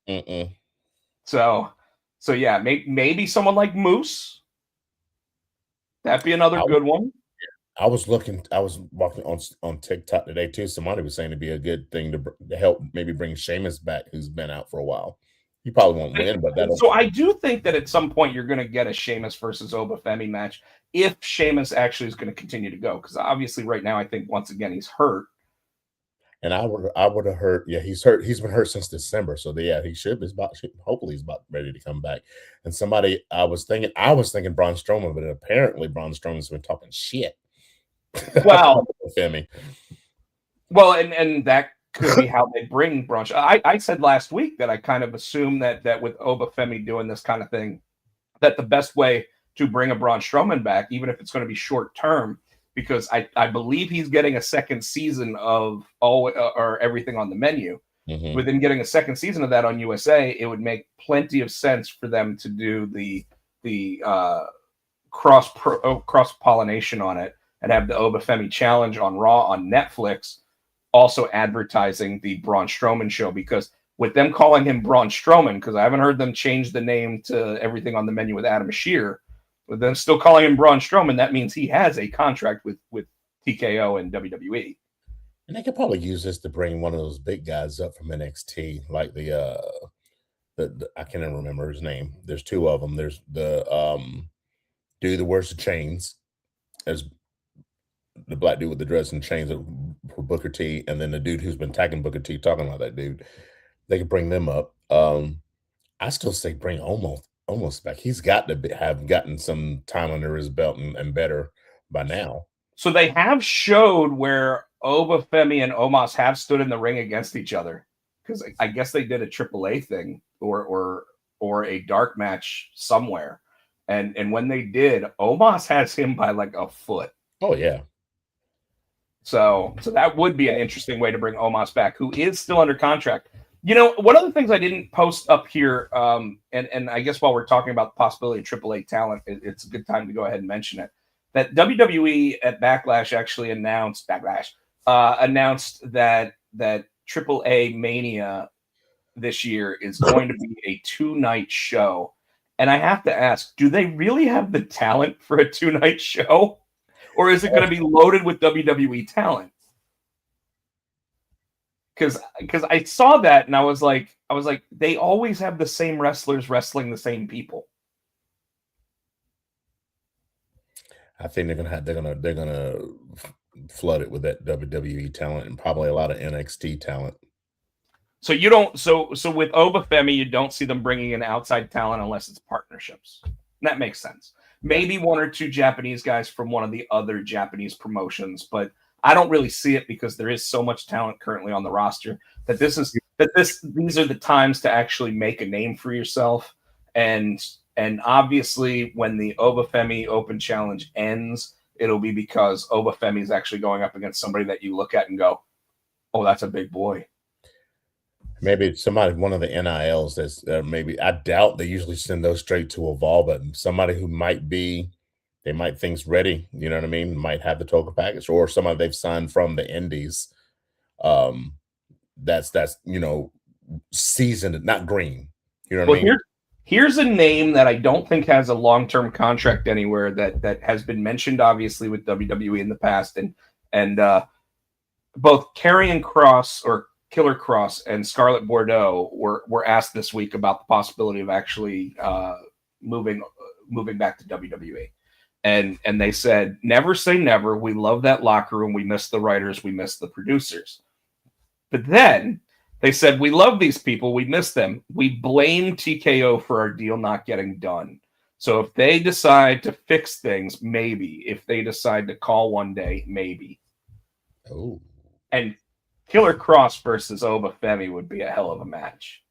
Mm-mm. So yeah, maybe someone like Moose. That'd be another good one. I was walking on TikTok today too. Somebody was saying it'd be a good thing to help maybe bring Sheamus back, who's been out for a while. He probably won't win, but that'll. So I do think that at some point you're going to get a Sheamus versus Oba Femi match if Sheamus actually is going to continue to go, because obviously right now I think once again he's hurt. And I would have heard. Yeah, he's hurt. He's been hurt since December. So yeah, he should be hopefully he's about ready to come back. And I was thinking Braun Strowman, but apparently Braun Strowman's been talking shit. Well, Femi. Well, and that could be how they bring Braun. I said last week that I kind of assume that with Oba Femi doing this kind of thing, that the best way to bring a Braun Strowman back, even if it's going to be short term, because I believe he's getting a second season of or everything on the menu. Mm-hmm. With him getting a second season of that on USA, it would make plenty of sense for them to do the cross pollination on it and have the Oba Femi challenge on Raw on Netflix, also advertising the Braun Strowman show, because with them calling him Braun Strowman, because I haven't heard them change the name to everything on the menu with Adam Shear, with them still calling him Braun Strowman, that means he has a contract with TKO and WWE. And they could probably use this to bring one of those big guys up from NXT, like the I can't even remember his name. There's two of them. There's the dude that wears the chains, as the black dude with the dress and chains for Booker T, and then the dude who's been tagging Booker T, talking about that dude. They could bring them up. I still say bring almost back. He's got to have gotten some time under his belt and better by now. So they have showed where Oba Femi and Omos have stood in the ring against each other, because I guess they did a AAA thing or a dark match somewhere, and when they did, Omos has him by like a foot. Oh yeah. So that would be an interesting way to bring Omos back, who is still under contract. You know, one of the things I didn't post up here, and I guess while we're talking about the possibility of AAA talent, it's a good time to go ahead and mention it, that WWE at Backlash actually announced that AAA Mania this year is going to be a 2-night show. And I have to ask, do they really have the talent for a 2-night show? Or is it going to be loaded with WWE talent? Because I saw that and I was like, they always have the same wrestlers wrestling the same people. I think they're gonna flood it with that WWE talent and probably a lot of NXT talent. So you don't. So with Oba Femi, you don't see them bringing in outside talent unless it's partnerships. That makes sense. Maybe one or two Japanese guys from one of the other Japanese promotions, but I don't really see it because there is so much talent currently on the roster that these are the times to actually make a name for yourself. And obviously, when the Oba Femi Open Challenge ends, it'll be because Oba Femi is actually going up against somebody that you look at and go, "Oh, that's a big boy." Maybe one of the NILs that's maybe, I doubt they usually send those straight to Evolve, but somebody who they might think's ready, you know what I mean? Might have the token package, or somebody they've signed from the indies. That's seasoned, not green. You know what I mean? Here's a name that I don't think has a long-term contract anywhere that has been mentioned, obviously, with WWE in the past, and both Karrion Kross or Killer Kross and Scarlett Bordeaux were asked this week about the possibility of actually moving back to WWE. And they said, never say never. We love that locker room. We miss the writers. We miss the producers. But then they said, we love these people. We miss them. We blame TKO for our deal not getting done. So if they decide to fix things, maybe. If they decide to call one day, maybe. Oh. And Killer Kross versus Oba Femi would be a hell of a match.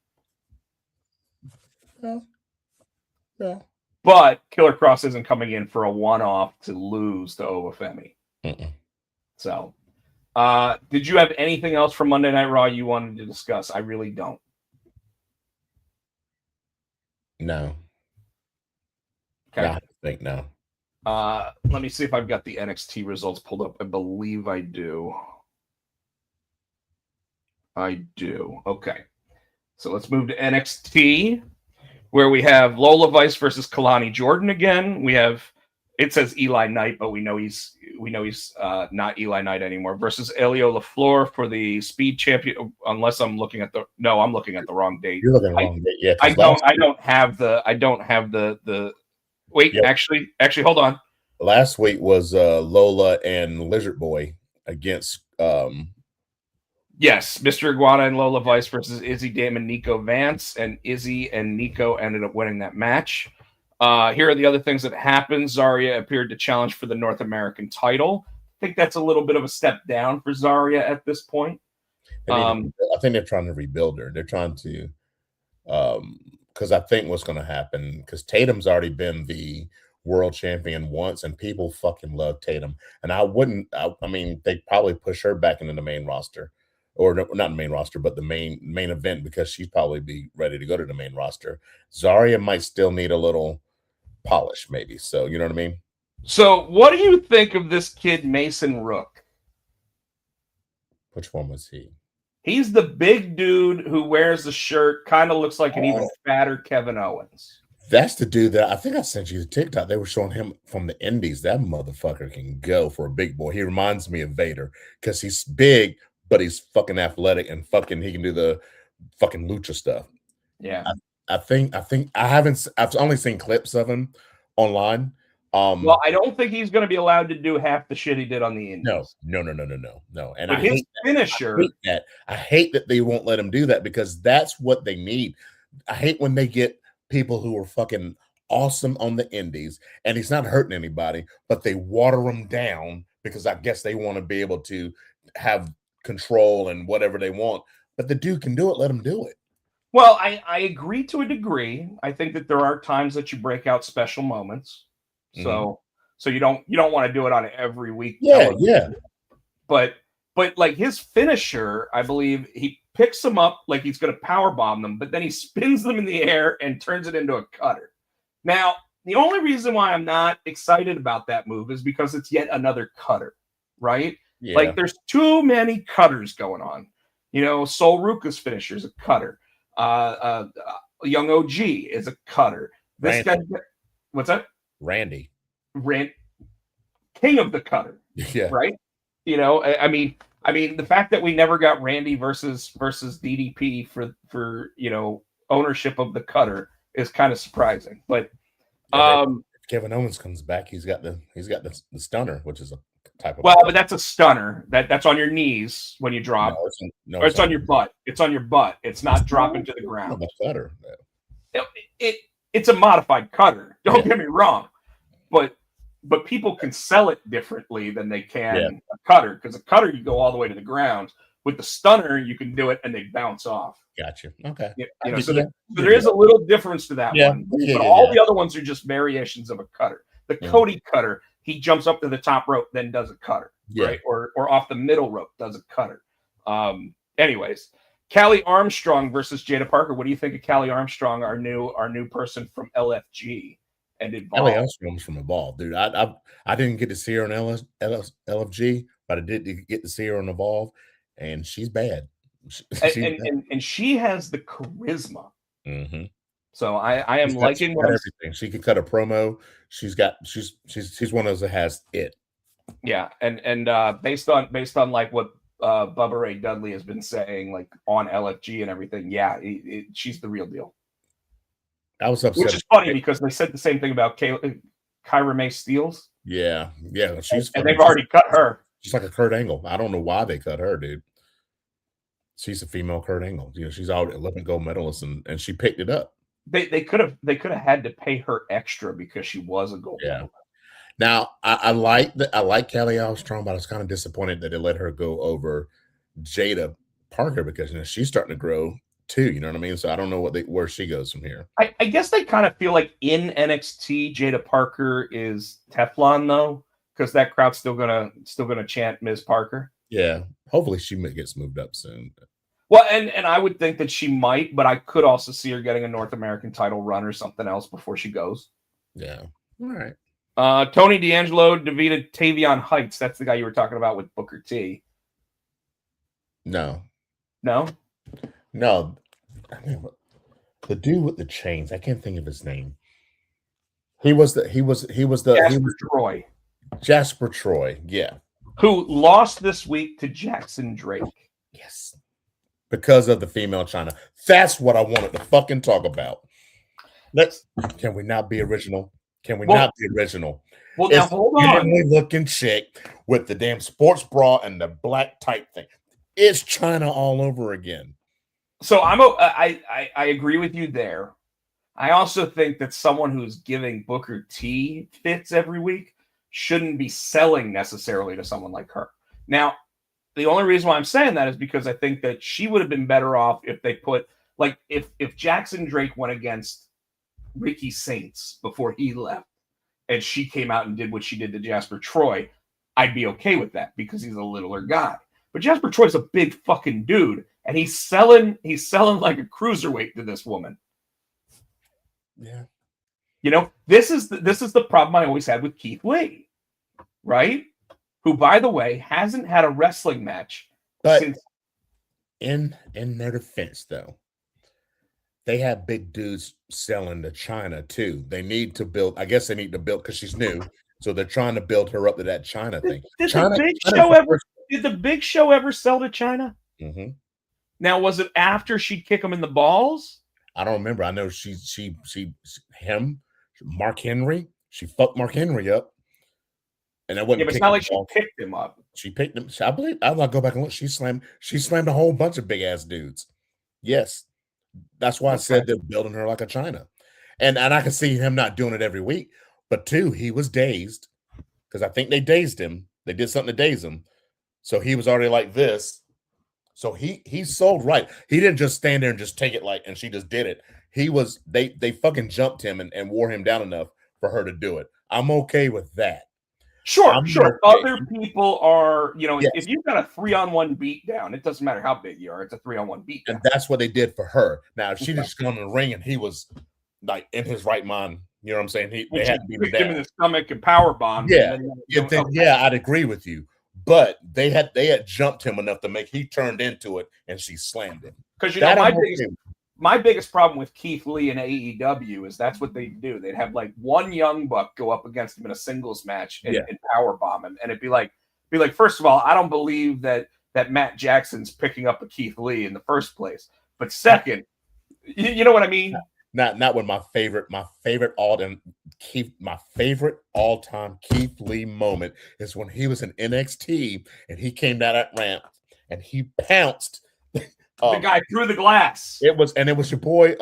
Yeah. But Killer Kross isn't coming in for a one-off to lose to Oba Femi. Mm-mm. So Did you have anything else from Monday Night Raw you wanted to discuss? I really don't. No. Okay. No, I think no. Let me see if I've got the NXT results pulled up. I believe I do. Okay. So let's move to NXT, where we have Lola Vice versus Kalani Jordan again. We have, it says Eli Knight, but we know he's not Eli Knight anymore. Versus Elio LaFleur for the Speed Champion. Unless I'm looking at the wrong date. You're looking at the wrong date. Yeah, I don't have the. Wait, Yep. actually, hold on. Last week was Lola and Lizard Boy against Yes, Mr. Iguana and Lola Vice versus Izzy Dame and Nico Vance, and Izzy and Nico ended up winning that match. Here are the other things that happened. Zarya appeared to challenge for the North American title. I think that's a little bit of a step down for Zarya at this point. I think they're trying to rebuild her. They're trying to because I think what's going to happen, because Tatum's already been the world champion once, and people fucking love Tatum. And I mean, they'd probably push her back into the main roster, or not the main roster, but the main event, because she'd probably be ready to go to the main roster. Zarya might still need a little polish, maybe. So you know what I mean? So what do you think of this kid, Mason Rook? Which one was he? He's the big dude who wears the shirt, kind of looks like an even fatter Kevin Owens. That's the dude that I think I sent you the TikTok. They were showing him from the Indies. That motherfucker can go for a big boy. He reminds me of Vader because he's big, but he's fucking athletic and fucking he can do the fucking lucha stuff. Yeah. I've only seen clips of him online. Well, I don't think he's going to be allowed to do half the shit he did on the Indies. No. And but his finisher. I hate that they won't let him do that, because that's what they need. I hate when they get people who are fucking awesome on the Indies and he's not hurting anybody, but they water him down because I guess they want to be able to have control and whatever they want. But the dude can do it. Let him do it. Well, I agree to a degree. I think that there are times that you break out special moments. So you don't want to do it on every week. Yeah. But like his finisher, I believe he picks them up like he's going to power bomb them, but then he spins them in the air and turns it into a cutter. Now, the only reason why I'm not excited about that move is because it's yet another cutter, right? Yeah. Like there's too many cutters going on. You know, Sol Ruka's finisher is a cutter. Young OG is a cutter. This guy, what's that? Randy, king of the cutter. Yeah. Right. You know, I mean, the fact that we never got Randy versus DDP for ownership of the cutter is kind of surprising. But if Kevin Owens comes back, he's got the stunner, which is a type of. Well, but that's a stunner. That's on your knees when you drop. It's on your butt. It's on your butt. It's not dropping to the ground. The cutter. It's a modified cutter. Don't get me wrong, but people can sell it differently than they can a cutter, because a cutter you go all the way to the ground. With the stunner, you can do it and they bounce off. Gotcha. Okay. So there is a little difference to that one. But all the other ones are just variations of a cutter. The Cody cutter, he jumps up to the top rope, then does a cutter, right? Or off the middle rope, does a cutter. Anyways, Callie Armstrong versus Jada Parker. What do you think of Callie Armstrong, our new person from LFG and Evolve? Callie Armstrong's from Evolve, dude. I didn't get to see her on LFG, but I did get to see her on Evolve, and she's bad. And she has the charisma. Mm-hmm. So I am liking what everything. She can cut a promo. She's one of those that has it. Yeah, and based on like what Bubba Ray Dudley has been saying, like on LFG and everything, she's the real deal. I was upset, which is funny because they said the same thing about Kyra May Steels. Yeah, and they've already cut her. She's like a Kurt Angle. I don't know why they cut her, dude. She's a female Kurt Angle. You know, she's already Olympic gold medalist, and she picked it up. They could have had to pay her extra because she was a gold medalist. Now I like Callie Armstrong, but I was kind of disappointed that they let her go over Jada Parker, because she's starting to grow too. You know what I mean? So I don't know where she goes from here. I guess they kind of feel like in NXT, Jada Parker is Teflon though, because that crowd's still gonna chant Ms. Parker. Yeah. Hopefully she gets moved up soon. Well, and I would think that she might, but I could also see her getting a North American title run or something else before she goes. Yeah. All right. Tony D'Angelo defeated Tavion Heights. That's the guy you were talking about with Booker T. No. No? No. I mean, the dude with the chains. I can't think of his name. He was the Troy, Jasper Troy. Yeah. who lost this week to Jackson Drake. Yes. Because of the female China. That's what I wanted to fucking talk about. Can we not be original? Can we not be original? Well, now hold on. Looking chick with the damn sports bra and the black tight thing. It's China all over again. So I agree with you there. I also think that someone who's giving Booker T fits every week shouldn't be selling necessarily to someone like her. Now, the only reason why I'm saying that is because I think that she would have been better off if they put, like, if Jackson Drake went against Ricky Saints before he left and she came out and did what she did to Jasper Troy, I'd be okay with that because he's a littler guy. But Jasper Troy's a big fucking dude, and he's selling like a cruiserweight to this woman. Yeah. You know, this is the problem I always had with Keith Lee, right? Who, by the way, hasn't had a wrestling match since. In their defense, though, they have big dudes selling to China too. They need to build. I guess they need to build because she's new, so they're trying to build her up to that China thing. Did the Big Show ever sell to China? Mm-hmm. Now, was it after she'd kick him in the balls? I don't remember. I know Mark Henry. She fucked Mark Henry up, and that wasn't. Yeah, but it's not like she picked him up. She picked him. I believe. I'll go back and look. She slammed a whole bunch of big ass dudes. Yes, that's why I said they're building her like a China, and I can see him not doing it every week. But two, he was dazed because I think they dazed him. They did something to daze him, so he was already like this. So he sold right. He didn't just stand there and just take it and she just did it. He was they fucking jumped him and wore him down enough for her to do it. I'm okay with that. Sure. Other people are, if you've got a 3-on-1 beatdown, it doesn't matter how big you are. It's a 3-on-1 beatdown. And that's what they did for her. Now, if she just gone in the ring and he was like in his right mind, you know what I'm saying? They had to beat him in the stomach and power bomb. Yeah, I'd agree with you. But they had jumped him enough to make he turned into it and she slammed him. Because my biggest problem with Keith Lee and AEW is that's what they do. They'd have like one young buck go up against him in a singles match and power bomb him, and it'd be like, first of all, I don't believe that Matt Jackson's picking up a Keith Lee in the first place. But second, you know what I mean? Not when my favorite all-time Keith Lee moment is when he was in NXT and he came down that ramp and he pounced the guy through the glass. It was your boy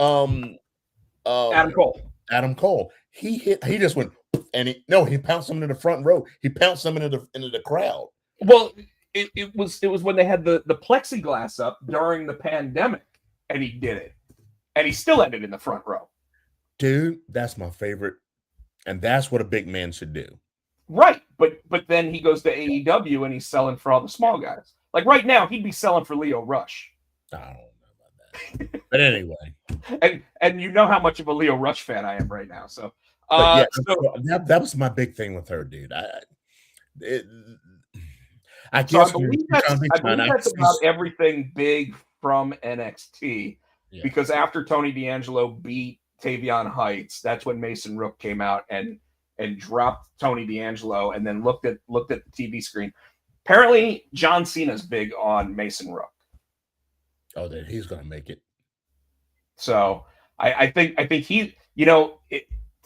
Adam Cole. Adam Cole. He just went and he pounced him into the front row. He pounced him into the crowd. Well, it was when they had the plexiglass up during the pandemic and he did it. And he still ended in the front row. Dude, that's my favorite. And that's what a big man should do. Right. But then he goes to AEW and he's selling for all the small guys. Like right now, he'd be selling for Leo Rush. I don't know about that. But anyway. And you know how much of a Leo Rush fan I am right now. So, that was my big thing with her, dude. I believe that's about everything big from NXT. Yeah. Because after Tony D'Angelo beat Tavion Heights, that's when Mason Rook came out and dropped Tony D'Angelo and then looked at the TV screen. Apparently, John Cena's big on Mason Rook. Oh, then he's going to make it. So I think he, 10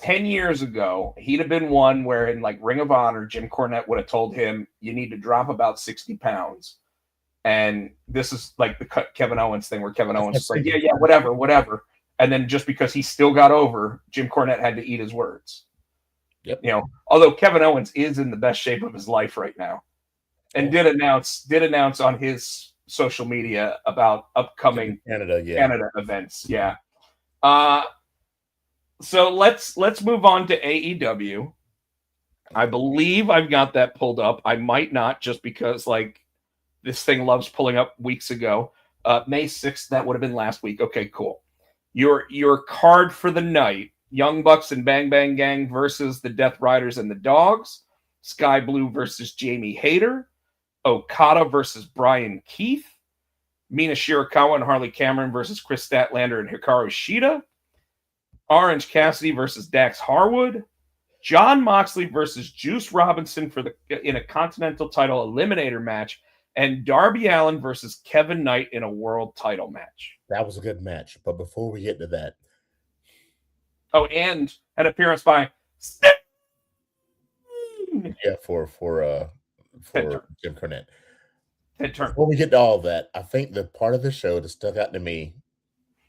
yeyears ago, he'd have been one where in like Ring of Honor, Jim Cornette would have told him, you need to drop about 60 pounds. And this is like the Kevin Owens thing where Kevin Owens is like, yeah, whatever. And then just because he still got over, Jim Cornette had to eat his words. Yep. Although Kevin Owens is in the best shape of his life right now, and did announce on his social media about upcoming Canada events. Yeah. So let's move on to AEW. I believe I've got that pulled up. I might not, just because this thing loves pulling up weeks ago. May 6th, that would have been last week. Okay, cool. Your card for the night: Young Bucks and Bang Bang Gang versus the Death Riders and the Dogs. Sky Blue versus Jamie Hayter. Okada versus Brian Keith. Mina Shirakawa and Harley Cameron versus Chris Statlander and Hikaru Shida. Orange Cassidy versus Dax Harwood. John Moxley versus Juice Robinson in a Continental title eliminator match. And Darby Allin versus Kevin Knight in a world title match. That was a good match. But before we get to that. Oh, and an appearance by Sting. Yeah, for Jim Cornette. Before we get to all that, I think the part of the show that stuck out to me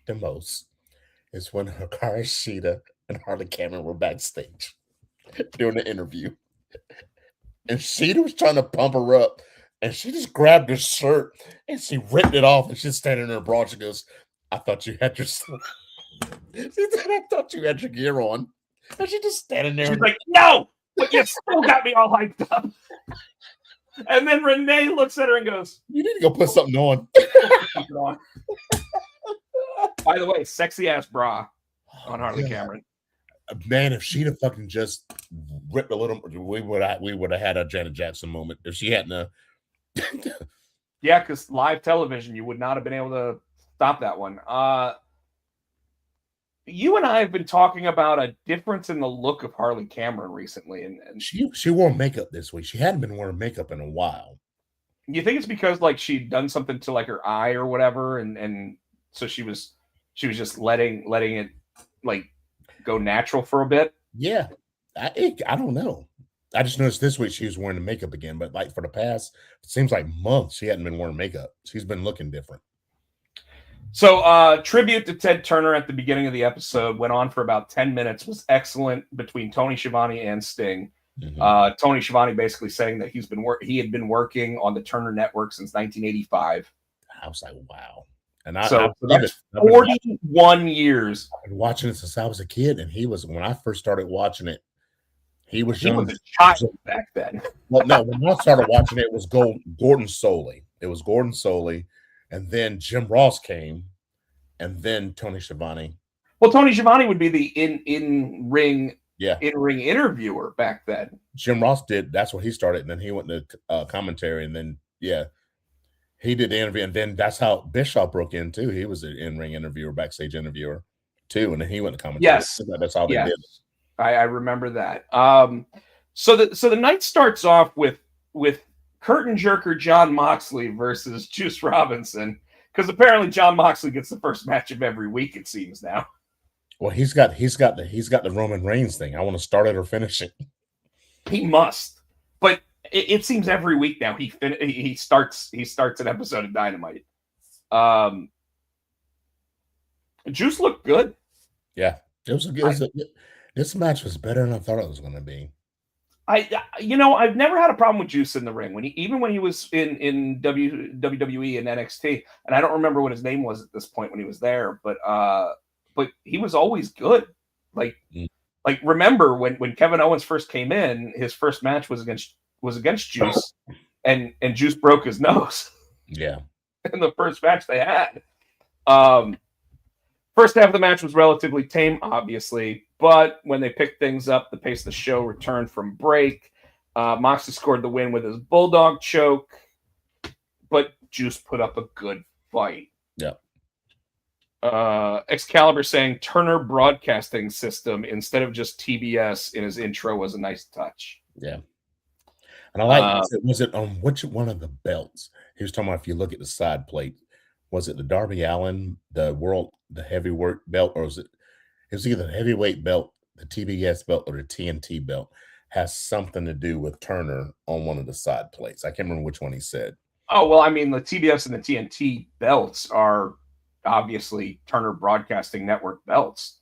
the most is when Hikaru Shida and Harley Cameron were backstage doing the interview. And Shida was trying to pump her up, and she just grabbed her shirt and she ripped it off, and she's standing there broad. She goes, I thought you had your she said, I thought you had your gear on. And she just standing there. She's like, no, but you still got me all hyped up. And then Renee looks at her and goes, you need to go put something on. By the way, sexy ass bra on Harley Cameron. Man, if she'd have fucking just ripped a little, we would have had a Janet Jackson moment if she hadn't. Yeah, because live television, you would not have been able to stop that one. You and I have been talking about a difference in the look of Harley Cameron recently, and she wore makeup this week. She hadn't been wearing makeup in a while. You think it's because like she'd done something to like her eye or whatever, and so she was just letting it like go natural for a bit? Yeah, I don't know. I just noticed this week she was wearing the makeup again, but like for the past, it seems like months she hadn't been wearing makeup. She's been looking different. So, tribute to Ted Turner at the beginning of the episode went on for about 10 minutes, was excellent between Tony Schiavone and Sting. Mm-hmm. Tony Schiavone basically saying that he had been working on the Turner Network since 1985. I was like, wow. And that's 41 years. I've been watching it since I was a kid, and when I first started watching it, he was young. He was a child back then. Well, no, when I started watching it, it was Gordon Soley. It was Gordon Soley. And then Jim Ross came, and then Tony Schiavone. Well, Tony Schiavone would be the in-ring interviewer back then. Jim Ross did. That's what he started, and then he went to commentary, and then he did the interview, and then that's how Bischoff broke in too. He was an in-ring interviewer, backstage interviewer too, and then he went to commentary. Yes, that's how they did it. I remember that. So the night starts off with curtain jerker John Moxley versus Juice Robinson, because apparently John Moxley gets the first match of every week, it seems now. Well, he's got the Roman Reigns thing. I want to start it or finish it. He must, but it seems every week now he starts an episode of Dynamite. Juice looked good. Yeah, this match was better than I thought it was going to be. I've never had a problem with Juice in the ring when he was in WWE and NXT, and I don't remember what his name was at this point when he was there, but he was always good. Like remember when Kevin Owens first came in, his first match was against Juice, and Juice broke his nose. Yeah, in the first match they had. First half of the match was relatively tame, obviously, but when they picked things up, the pace of the show returned from break. Moxley scored the win with his Bulldog choke, but Juice put up a good fight. Yeah. Excalibur saying Turner Broadcasting System instead of just TBS in his intro was a nice touch. Yeah. And I like, was it on which one of the belts? He was talking about if you look at the side plate, was it the Darby Allin, the heavyweight belt, or was it was either the heavyweight belt, the TBS belt, or the TNT belt, has something to do with Turner on one of the side plates. I can't remember which one he said. Oh, well, I mean, the TBS and the TNT belts are obviously Turner Broadcasting Network belts.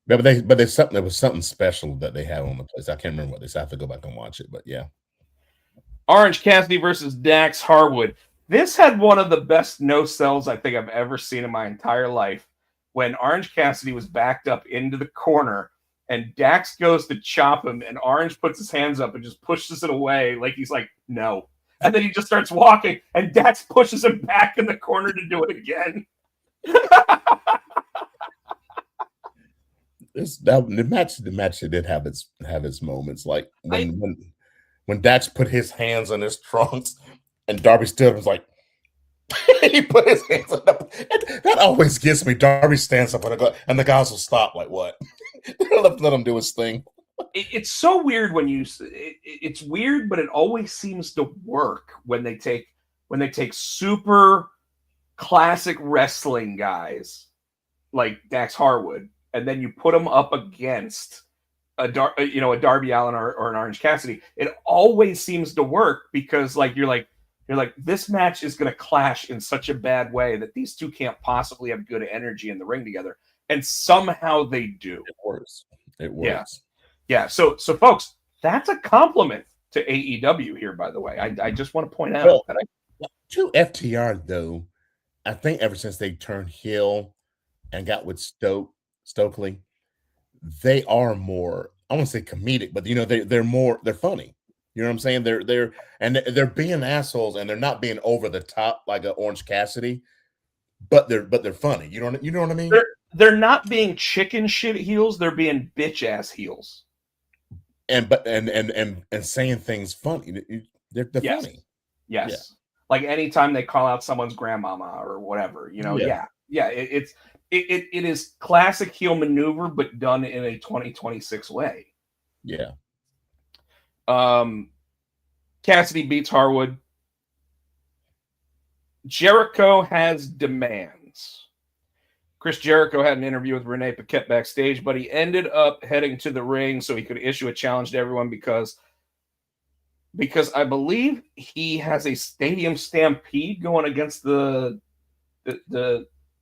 But there was something special that they had on the place. I can't remember what they said. I have to go back and watch it, but yeah. Orange Cassidy versus Dax Harwood. This had one of the best no-sells I think I've ever seen in my entire life. When Orange Cassidy was backed up into the corner and Dax goes to chop him and Orange puts his hands up and just pushes it away like he's like, no. And then he just starts walking, and Dax pushes him back in the corner to do it again. The match did have its moments, like when Dax put his hands on his trunks and Darby stood up and was like, he put his hands on them. That always gets me. Darby stands up and the guys will stop, like, what? Let him do his thing. It's so weird when it's weird, but it always seems to work when they take super classic wrestling guys like Dax Harwood, and then you put them up against a Darby Allin or an Orange Cassidy. It always seems to work because you're like this match is going to clash in such a bad way that these two can't possibly have good energy in the ring together, and somehow they do. It works. It works. Yeah. So folks, that's a compliment to AEW here, by the way. I just want to point out that to FTR though, I think ever since they turned heel and got with Stokely, they are more, I won't say comedic, but they're funny. You know what I'm saying? They're being assholes and they're not being over the top like an Orange Cassidy, but they're funny. You know what I mean? They're not being chicken shit heels, they're being bitch ass heels. And saying things funny. They're yes. funny. Yes. Yeah. Like anytime they call out someone's grandmama or whatever, Yeah. It is classic heel maneuver, but done in a 2026 way. Yeah. Cassidy beats Harwood. Jericho has demands. Chris Jericho had an interview with Renee Paquette backstage, but he ended up heading to the ring so he could issue a challenge to everyone because I believe he has a stadium stampede going against the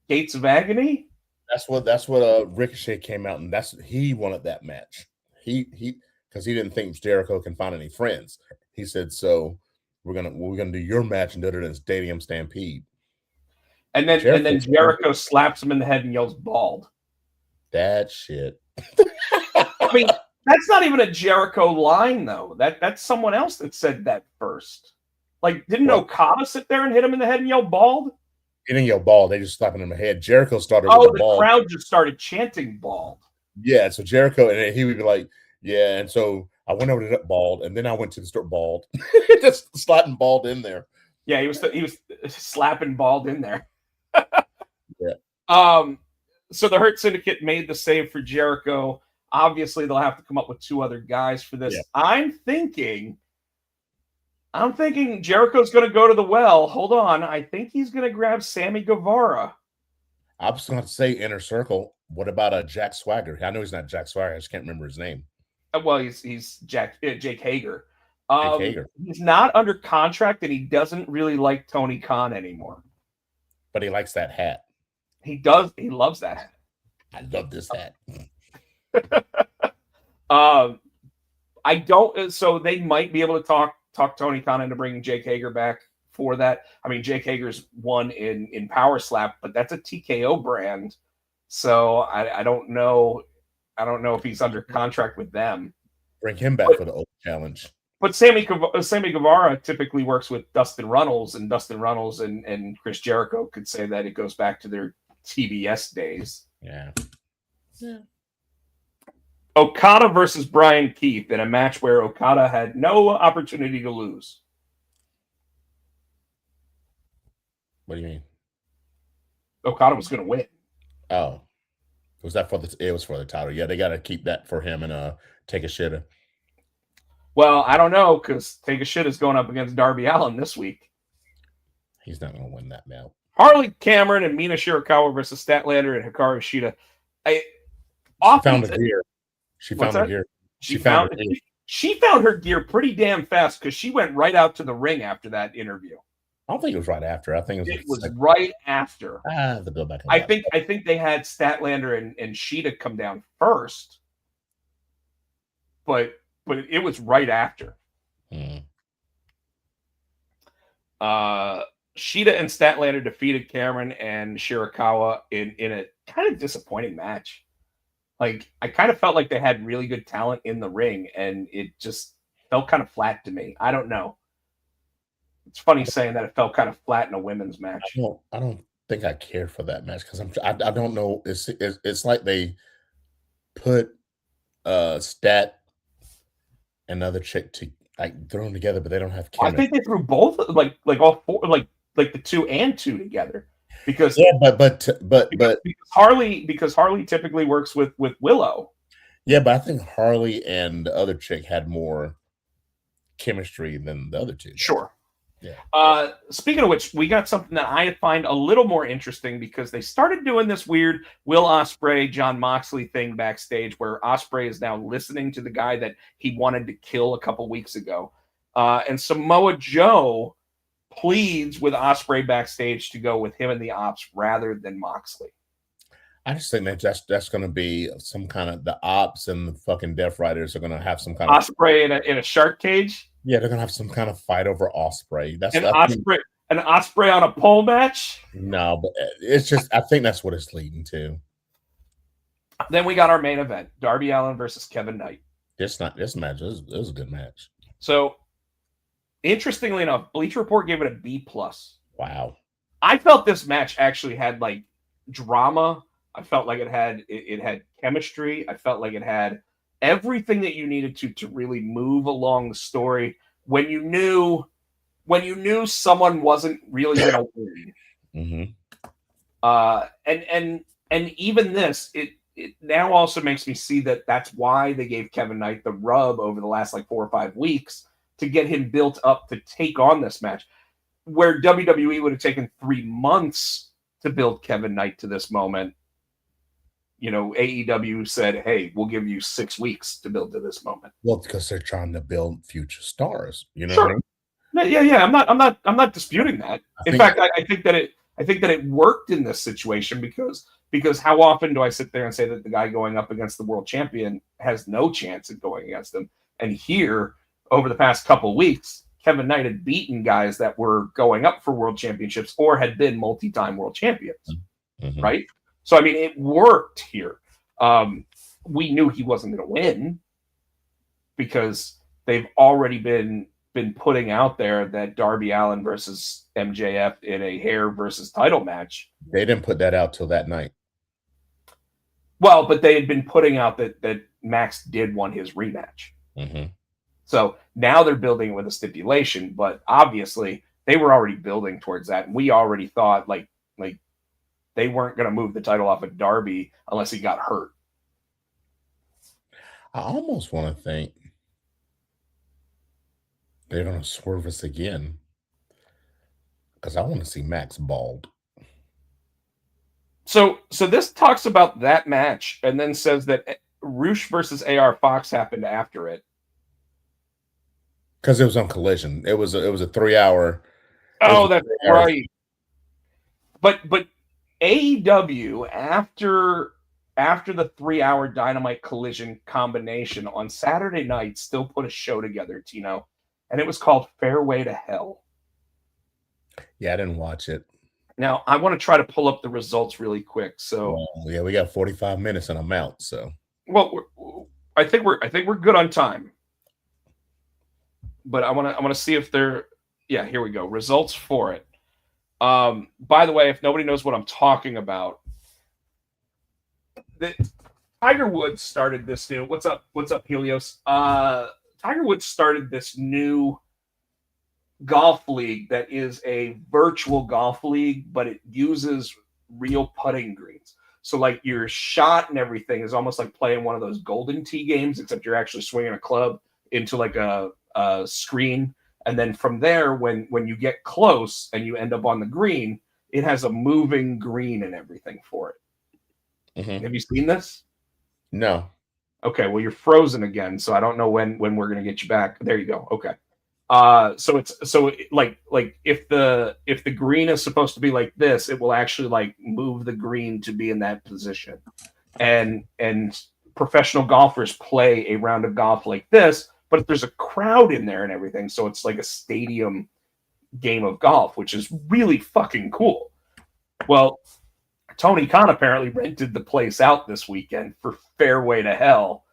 Gates of Agony. That's what Ricochet came out, and he wanted that match. He because he didn't think Jericho can find any friends. He said, "So we're gonna do your match and do it in Stadium Stampede." And then Jericho slaps him in the head and yells "bald." That shit. I mean, that's not even a Jericho line though. That's someone else that said that first. Like, didn't Okada sit there and hit him in the head and yell "bald"? He didn't yell "bald." They just slapped him in the head. Jericho started. Oh, with the bald. Crowd just started chanting "bald." Yeah, so Jericho, and he would be like, "Yeah," and so I went over to that bald, and then I went to the store bald, just sliding bald in there. Yeah, he was slapping bald in there. Yeah. So the Hurt Syndicate made the save for Jericho. Obviously, they'll have to come up with two other guys for this. Yeah. I'm thinking Jericho's going to go to the well. Hold on. I think he's going to grab Sammy Guevara. I was going to say Inner Circle. What about Jack Swagger? I know he's not Jack Swagger. I just can't remember his name. Well, he's Jake Hager. Jake Hager. He's not under contract, and he doesn't really like Tony Khan anymore. But he likes that hat. He does. He loves that hat. I love this hat. I don't. So they might be able to talk Tony Khan into bringing Jake Hager back for that. I mean, Jake Hager's won in Power Slap, but that's a TKO brand. So I don't know. I don't know if he's under contract with them. Bring him back for the old challenge. But Sammy Guevara typically works with Dustin Runnels, and Dustin Runnels and Chris Jericho could say that it goes back to their TBS days. Yeah. Okada versus Brian Keith in a match where Okada had no opportunity to lose. What do you mean? Okada was going to win. Oh. Was that it was for the title. Yeah, they got to keep that for him and Take a Shitter. Well, I don't know, because Take a Shit is going up against Darby Allin this week. He's not going to win that now. Harley Cameron and Mina Shirakawa versus Statlander and Hikaru Shida. She found her gear. She found her gear pretty damn fast because she went right out to the ring after that interview. I don't think it was right after. I think it was right after. I have to go back. I think they had Statlander and Shida come down first, but it was right after. Mm. Shida and Statlander defeated Cameron and Shirakawa in a kind of disappointing match. Like, I kind of felt like they had really good talent in the ring, and it just felt kind of flat to me. I don't know. It's funny saying that it felt kind of flat in a women's match. I don't think I care for that match because I don't know. It's like they put Stat and another chick to like throw them together, but they don't have I chemistry. think they threw both like all four like the 2 and 2 together because Yeah, but because Harley typically works with Willow. yeah, but I think Harley and the other chick had more chemistry than the other two. Sure. Yeah. Speaking of which, we got something that I find a little more interesting because they started doing this weird Will Ospreay, John Moxley thing backstage where Ospreay is now listening to the guy that he wanted to kill a couple weeks ago. And Samoa Joe pleads with Ospreay backstage to go with him and the Ops rather than Moxley. I just think that's going to be some kind of the Ops and the fucking Death Riders are going to have some kind of Ospreay in a shark cage. Yeah, they're going to have some kind of fight over Ospreay. That's an Ospreay on a pole match. No, but it's just I think that's what it's leading to. Then we got our main event: Darby Allin versus Kevin Knight. This match it was a good match. So, interestingly enough, Bleacher Report gave it a B+. Wow. I felt this match actually had like drama. I felt like it had chemistry. I felt like it had everything that you needed to really move along the story when you knew someone wasn't really going to win. Mm-hmm. And even this, it now also makes me see that that's why they gave Kevin Knight the rub over the last like 4 or 5 weeks to get him built up to take on this match, where WWE would have taken 3 months to build Kevin Knight to this moment. You know, AEW said, "Hey, we'll give you 6 weeks to build to this moment." Well, because they're trying to build future stars. You know. Sure. What I mean? Yeah. I'm not disputing that. In fact, I think that it worked in this situation because how often do I sit there and say that the guy going up against the world champion has no chance at going against him? And here, over the past couple weeks, Kevin Knight had beaten guys that were going up for world championships or had been multi-time world champions, Mm-hmm. right? So, I mean, it worked here. We knew he wasn't going to win because they've already been putting out there that Darby Allin versus MJF in a hair versus title match. They didn't put that out till that night. Well, but they had been putting out that Max did want his rematch. Mm-hmm. So now they're building it with a stipulation, but obviously they were already building towards that. And we already thought like they weren't going to move the title off of Darby unless he got hurt. I almost want to think they're going to swerve us again because I want to see Max bald. So this talks about that match and then says that Roosh versus AR Fox happened after it. Because it was on Collision. It was a 3-hour. Oh, that's right. But AEW after the 3-hour Dynamite Collision combination on Saturday night still put a show together, Tino, and it was called Fairway to Hell. Yeah, I didn't watch it. Now I want to try to pull up the results really quick. So yeah, we got 45 minutes and I'm out. So I think we're good on time. But I want to see if they're here we go. Results for it. By the way, if nobody knows what I'm talking about, Tiger Woods started this new. What's up, Helios? Tiger Woods started this new golf league that is a virtual golf league, but it uses real putting greens. So like your shot and everything is almost like playing one of those Golden Tee games, except you're actually swinging a club into like a screen. And then from there, when you get close and you end up on the green, it has a moving green and everything for it. Mm-hmm. Have you seen this? No. Okay, well, you're frozen again, so I don't know when we're gonna get you back. There you go. Okay. So if the green is supposed to be like this, it will actually like move the green to be in that position. And professional golfers play a round of golf like this, but there's a crowd in there and everything, so it's like a stadium game of golf, which is really fucking cool. Well, Tony Khan apparently rented the place out this weekend for Fairway to Hell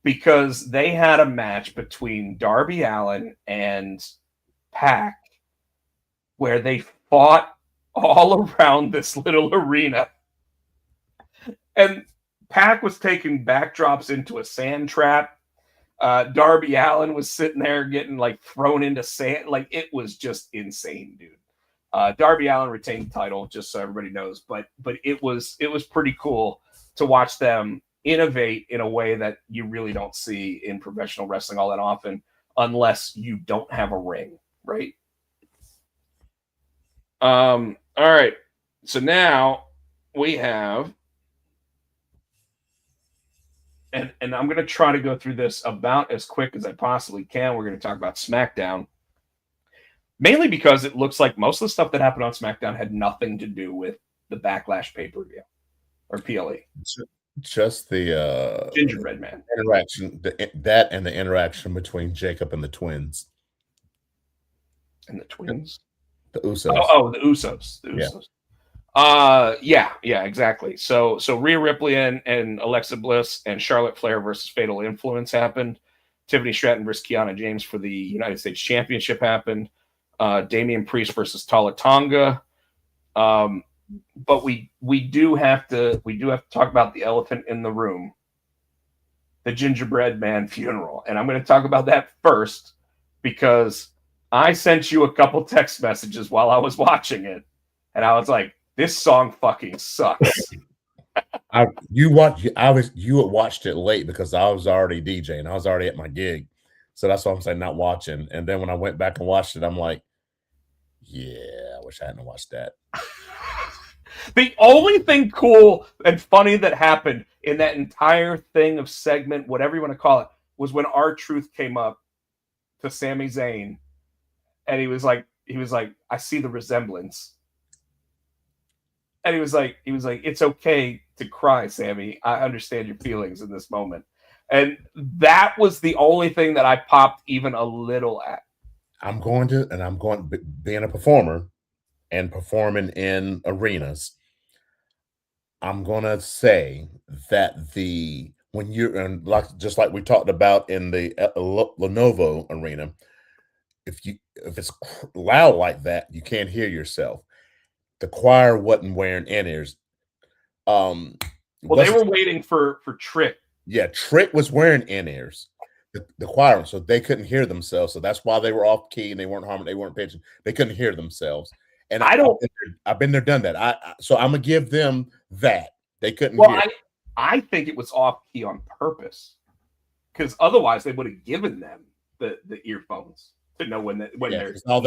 because they had a match between Darby Allin and Pac where they fought all around this little arena. And Pac was taking backdrops into a sand trap. Darby Allin was sitting there getting like thrown into sand. Like, it was just insane, dude. Darby Allin retained the title, just so everybody knows. But it was pretty cool to watch them innovate in a way that you really don't see in professional wrestling all that often, unless you don't have a ring, right? All right. So now we have, and I'm going to try to go through this about as quick as I possibly can. We're going to talk about SmackDown, mainly because it looks like most of the stuff that happened on SmackDown had nothing to do with the Backlash pay-per-view or PLE. Just the Gingerbread Man interaction, that and the interaction between Jacob and the twins. and the twins. The Usos. Oh, the Usos. The Usos. Yeah, exactly. So Rhea Ripley and Alexa Bliss and Charlotte Flair versus Fatal Influence happened. Tiffany Stratton versus Kiana James for the United States Championship happened. Damian Priest versus Tala Tonga. But we do have to talk about the elephant in the room, the Gingerbread Man funeral, and I'm going to talk about that first because I sent you a couple text messages while I was watching it, and I was like, "This song fucking sucks." You watched it late because I was already DJing. I was already at my gig, so that's why I'm saying not watching. And then when I went back and watched it, I'm like, "Yeah, I wish I hadn't watched that." The only thing cool and funny that happened in that entire thing of segment, whatever you want to call it, was when R-Truth came up to Sami Zayn, and he was like, "I see the resemblance," and he was like, "It's okay to cry, Sammy. I understand your feelings in this moment," and that was the only thing that I popped even a little at. Being a performer and performing in arenas, I'm gonna say that when you're and just like we talked about in the Lenovo arena, if it's loud like that, you can't hear yourself. The choir wasn't wearing in-ears. Well, they were waiting for Trick. Yeah, Trick was wearing in-ears. The choir, so they couldn't hear themselves. So that's why they were off key and they weren't humming, they weren't pitching, they couldn't hear themselves. And I've been there, done that. So I'm gonna give them that. They couldn't hear. I think it was off key on purpose, because otherwise they would have given them the earphones to know when they're all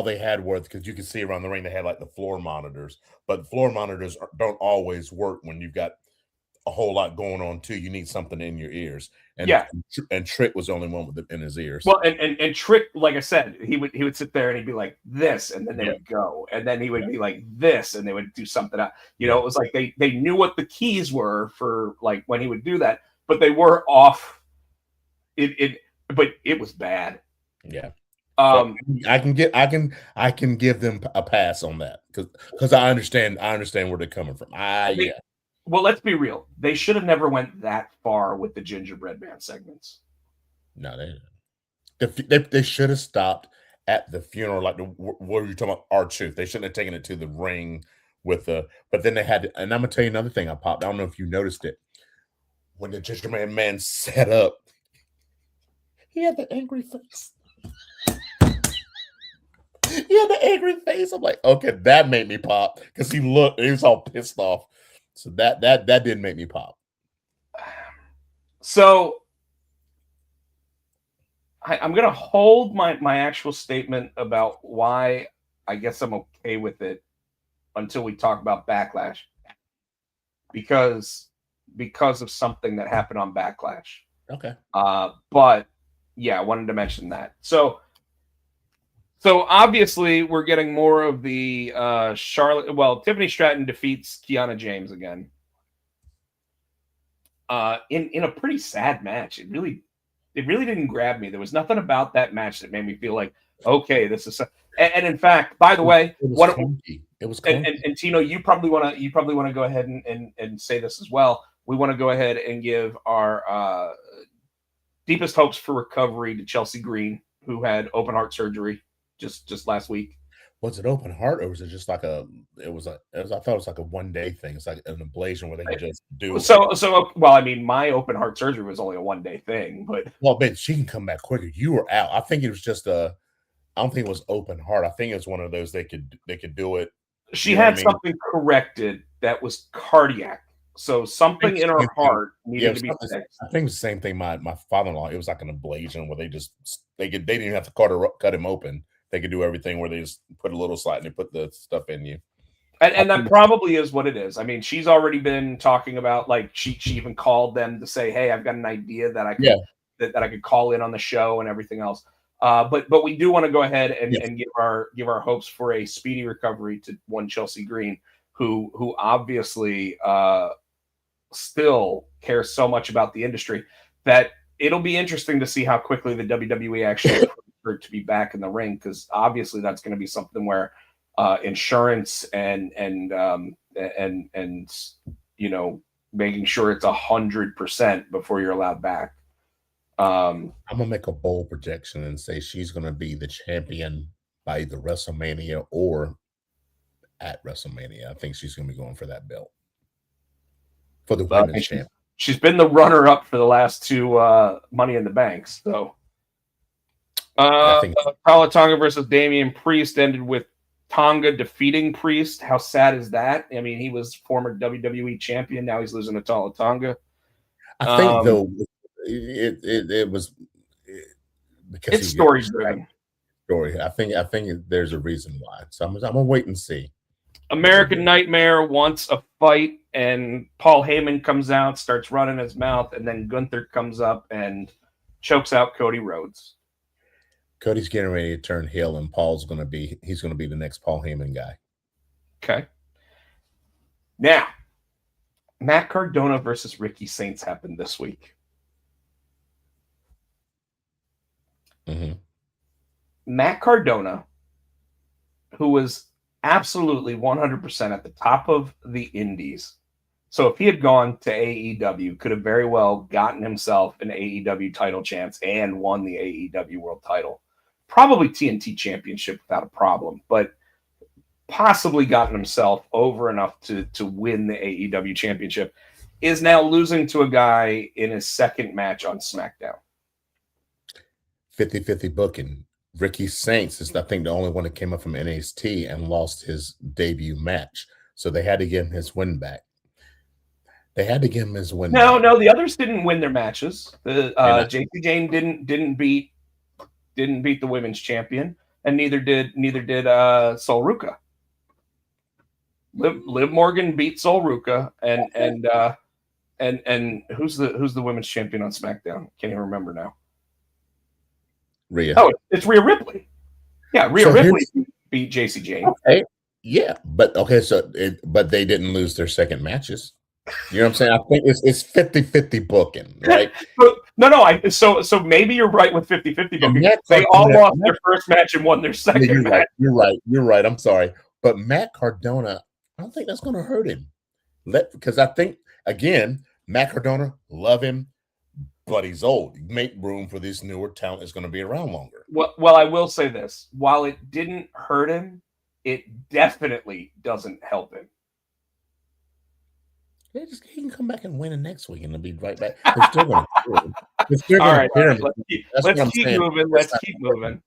they had were, because you could see around the ring they had like the floor monitors, but the floor monitors don't always work when you've got a whole lot going on too. You need something in your ears, and Trick was the only one with it in his ears. Well, and Trick, like I said, he would sit there and he'd be like this, and then they would go, and then he would be like this, and they would do something else. It was like they knew what the keys were for like when he would do that, but they were off. But it was bad. Yeah. I can give them a pass on that because I understand where they're coming from. Well, let's be real. They should have never went that far with the Gingerbread Man segments. No, they should have stopped at the funeral, like what were you talking about? R-Truth. They shouldn't have taken it to the ring with the. But then they had to, and I'm gonna tell you another thing I popped. I don't know if you noticed it when the Gingerbread Man set up. He had the angry face. He had the angry face. I'm like, okay, that made me pop because he was all pissed off. So that didn't make me pop. So I'm gonna hold my actual statement about why I guess I'm okay with it until we talk about Backlash, because of something that happened on Backlash. Okay. But yeah, I wanted to mention that. So obviously we're getting more of the Charlotte. Well, Tiffany Stratton defeats Kiana James again. In a pretty sad match. It really didn't grab me. There was nothing about that match that made me feel like, okay, this is. And in fact, by the way, it was clunky. And Tino, you probably want to go ahead and say this as well. We want to go ahead and give our deepest hopes for recovery to Chelsea Green, who had open heart surgery just last week. Was it open heart or was it just like I thought it was like a 1-day thing. It's like an ablation where they can just do. Well, I mean, my open heart surgery was only a 1-day thing, but Well, but she can come back quicker. You were out. I think it was just I don't think it was open heart. I think it was one of those they could do it. she You know what had I mean? something corrected that was cardiac. So something in her heart Yeah, needed to be fixed. I think the same thing. My father-in-law, it was like an ablation where they didn't even have to cut him open. They could do everything where they just put a little slot and they put the stuff in you. And that probably is what it is. I mean, she's already been talking about, like, she even called them to say, "Hey, I've got an idea that I could that I could call in on the show and everything else." But we do want to go ahead and give our hopes for a speedy recovery to one Chelsea Green, who obviously still cares so much about the industry that it'll be interesting to see how quickly the WWE actually her to be back in the ring, because obviously that's going to be something where insurance and making sure it's 100% before you're allowed back. I'm gonna make a bold projection and say she's gonna be the champion by either WrestleMania or at WrestleMania. I think she's gonna be going for that belt for the women's champion. She's been the runner-up for the last two Money in the Banks. So, Paula Tonga versus Damian Priest ended with Tonga defeating Priest. How sad is that? I mean, he was former WWE champion. Now he's losing to Paula Tonga. I think though it was because it's story driven. I think there's a reason why. So I'm gonna wait and see. American Nightmare wants a fight, and Paul Heyman comes out, starts running his mouth, and then Gunther comes up and chokes out Cody Rhodes. Cody's getting ready to turn heel, and he's gonna be the next Paul Heyman guy. Okay. Now, Matt Cardona versus Ricky Saints happened this week. Mm-hmm. Matt Cardona, who was absolutely 100% at the top of the indies. So if he had gone to AEW, could have very well gotten himself an AEW title chance and won the AEW world title. Probably TNT championship without a problem, but possibly gotten himself over enough to win the AEW championship, is now losing to a guy in his second match on SmackDown. 50-50 booking. Ricky Saints is, I think, the only one that came up from NXT and lost his debut match. So they had to give him his win back. No, the others didn't win their matches. The JC Jane didn't beat the women's champion, and neither did Sol Ruka. Liv Morgan beat Sol Ruka, and who's the women's champion on SmackDown? Can't even remember now. Rhea. Oh, it's Rhea Ripley. Yeah, Rhea Ripley beat JC Jane. Okay. Yeah, but they didn't lose their second matches. You know what I'm saying? I think it's 50-50 booking, right? So maybe you're right with 50-50 booking. They all lost their first match and won their second match. You're right. I'm sorry. But Matt Cardona, I don't think that's going to hurt him. Because I think, again, Matt Cardona, love him, but he's old. Make room for this newer talent that's going to be around longer. Well, I will say this. While it didn't hurt him, it definitely doesn't help him. He can come back and win it next week, and they'll be right back. They're still going to. All right, let's keep moving. Let's keep moving.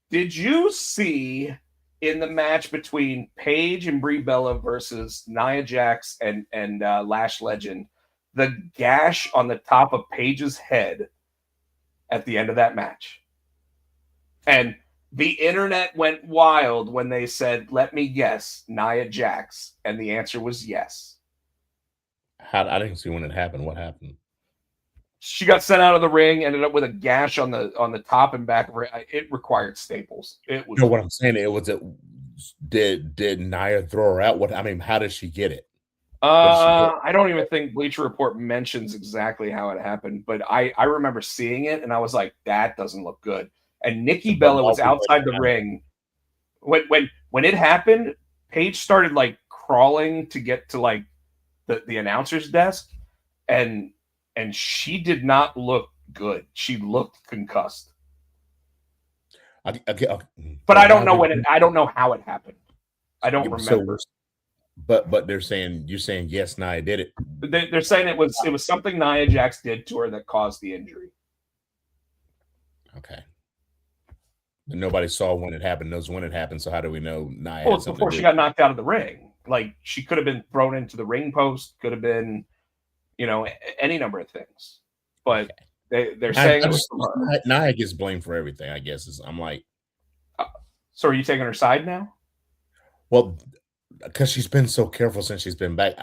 Did you see in the match between Paige and Brie Bella versus Nia Jax and Lash Legend, the gash on the top of Paige's head at the end of that match? And the internet went wild when they said, "Let me guess, Nia Jax," and the answer was yes. I didn't see when it happened. What happened? She got sent out of the ring, ended up with a gash on the top and back of her. It required staples. It was. You know what I'm saying? It was. Did Nia throw her out? How did she get it? I don't even think Bleacher Report mentions exactly how it happened, but I remember seeing it and I was like, that doesn't look good. And Nikki Bella was outside the ring when it happened. Paige started like crawling to get to like the announcer's desk, and she did not look good. She looked concussed. But I don't know I don't know how it happened. I don't remember. But you're saying yes, Nia did it. They're saying it was something Nia Jax did to her that caused the injury. Okay. But nobody saw when it happened, knows when it happened. So how do we know Nia? Well, it's before she got knocked out of the ring. Like, she could have been thrown into the ring post, could have been, any number of things. But they're saying it was Nia gets blamed for everything, I guess. I'm like, so are you taking her side now? Well, because she's been so careful since she's been back.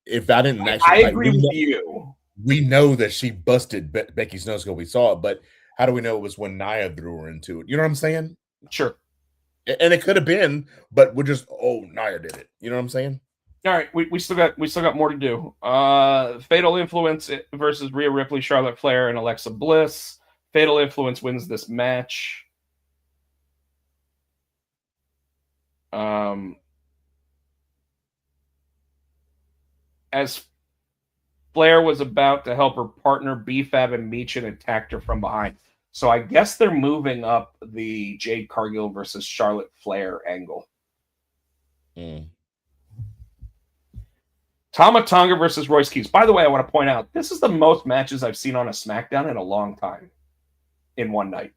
If I didn't actually, I agree with you. We know that she busted Becky's nose because we saw it, but how do we know it was when Nia threw her into it? You know what I'm saying? Sure. And it could have been, but we're just, Nia did it. You know what I'm saying? All right, we still got more to do. Fatal Influence versus Rhea Ripley, Charlotte Flair, and Alexa Bliss. Fatal Influence wins this match. As Flair was about to help her partner B-Fab and Meechin attacked her from behind. So I guess they're moving up the Jade Cargill versus Charlotte Flair angle. Tama Tonga versus Royce Keys. By the way, I want to point out, this is the most matches I've seen on a SmackDown in a long time in one night.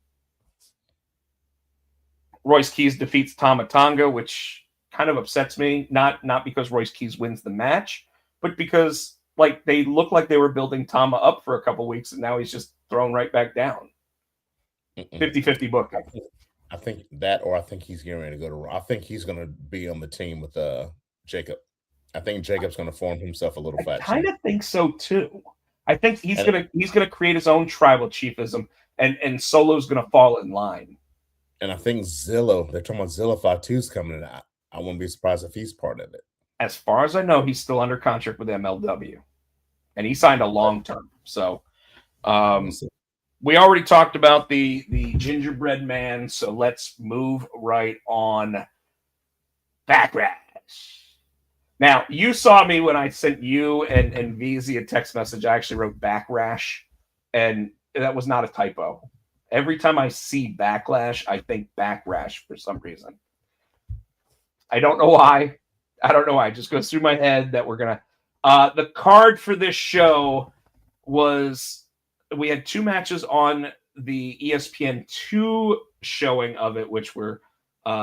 Royce Keys defeats Tama Tonga, which kind of upsets me. Not because Royce Keys wins the match, but because they look like they were building Tama up for a couple weeks, and now he's just thrown right back down. 50-50 booking. I think that, or I think he's getting ready to go to Raw. I think he's going to be on the team with Jacob. I think Jacob's going to form himself a little faction. I kind of think so too. I think he's gonna create his own tribal chiefism, and Solo's going to fall in line. And I think Zillow, they're talking about Zillow 5-2's coming in. I wouldn't be surprised if he's part of it. As far as I know, he's still under contract with MLW, and he signed a long term. So, we already talked about the gingerbread man, so let's move right on. Backlash. Now, you saw me when I sent you and VZ a text message. I actually wrote Backlash, and that was not a typo. Every time I see Backlash, I think Backrash for some reason. I don't know why. It just goes through my head that we're going to... the card for this show was... We had two matches on the ESPN2 showing of it, which were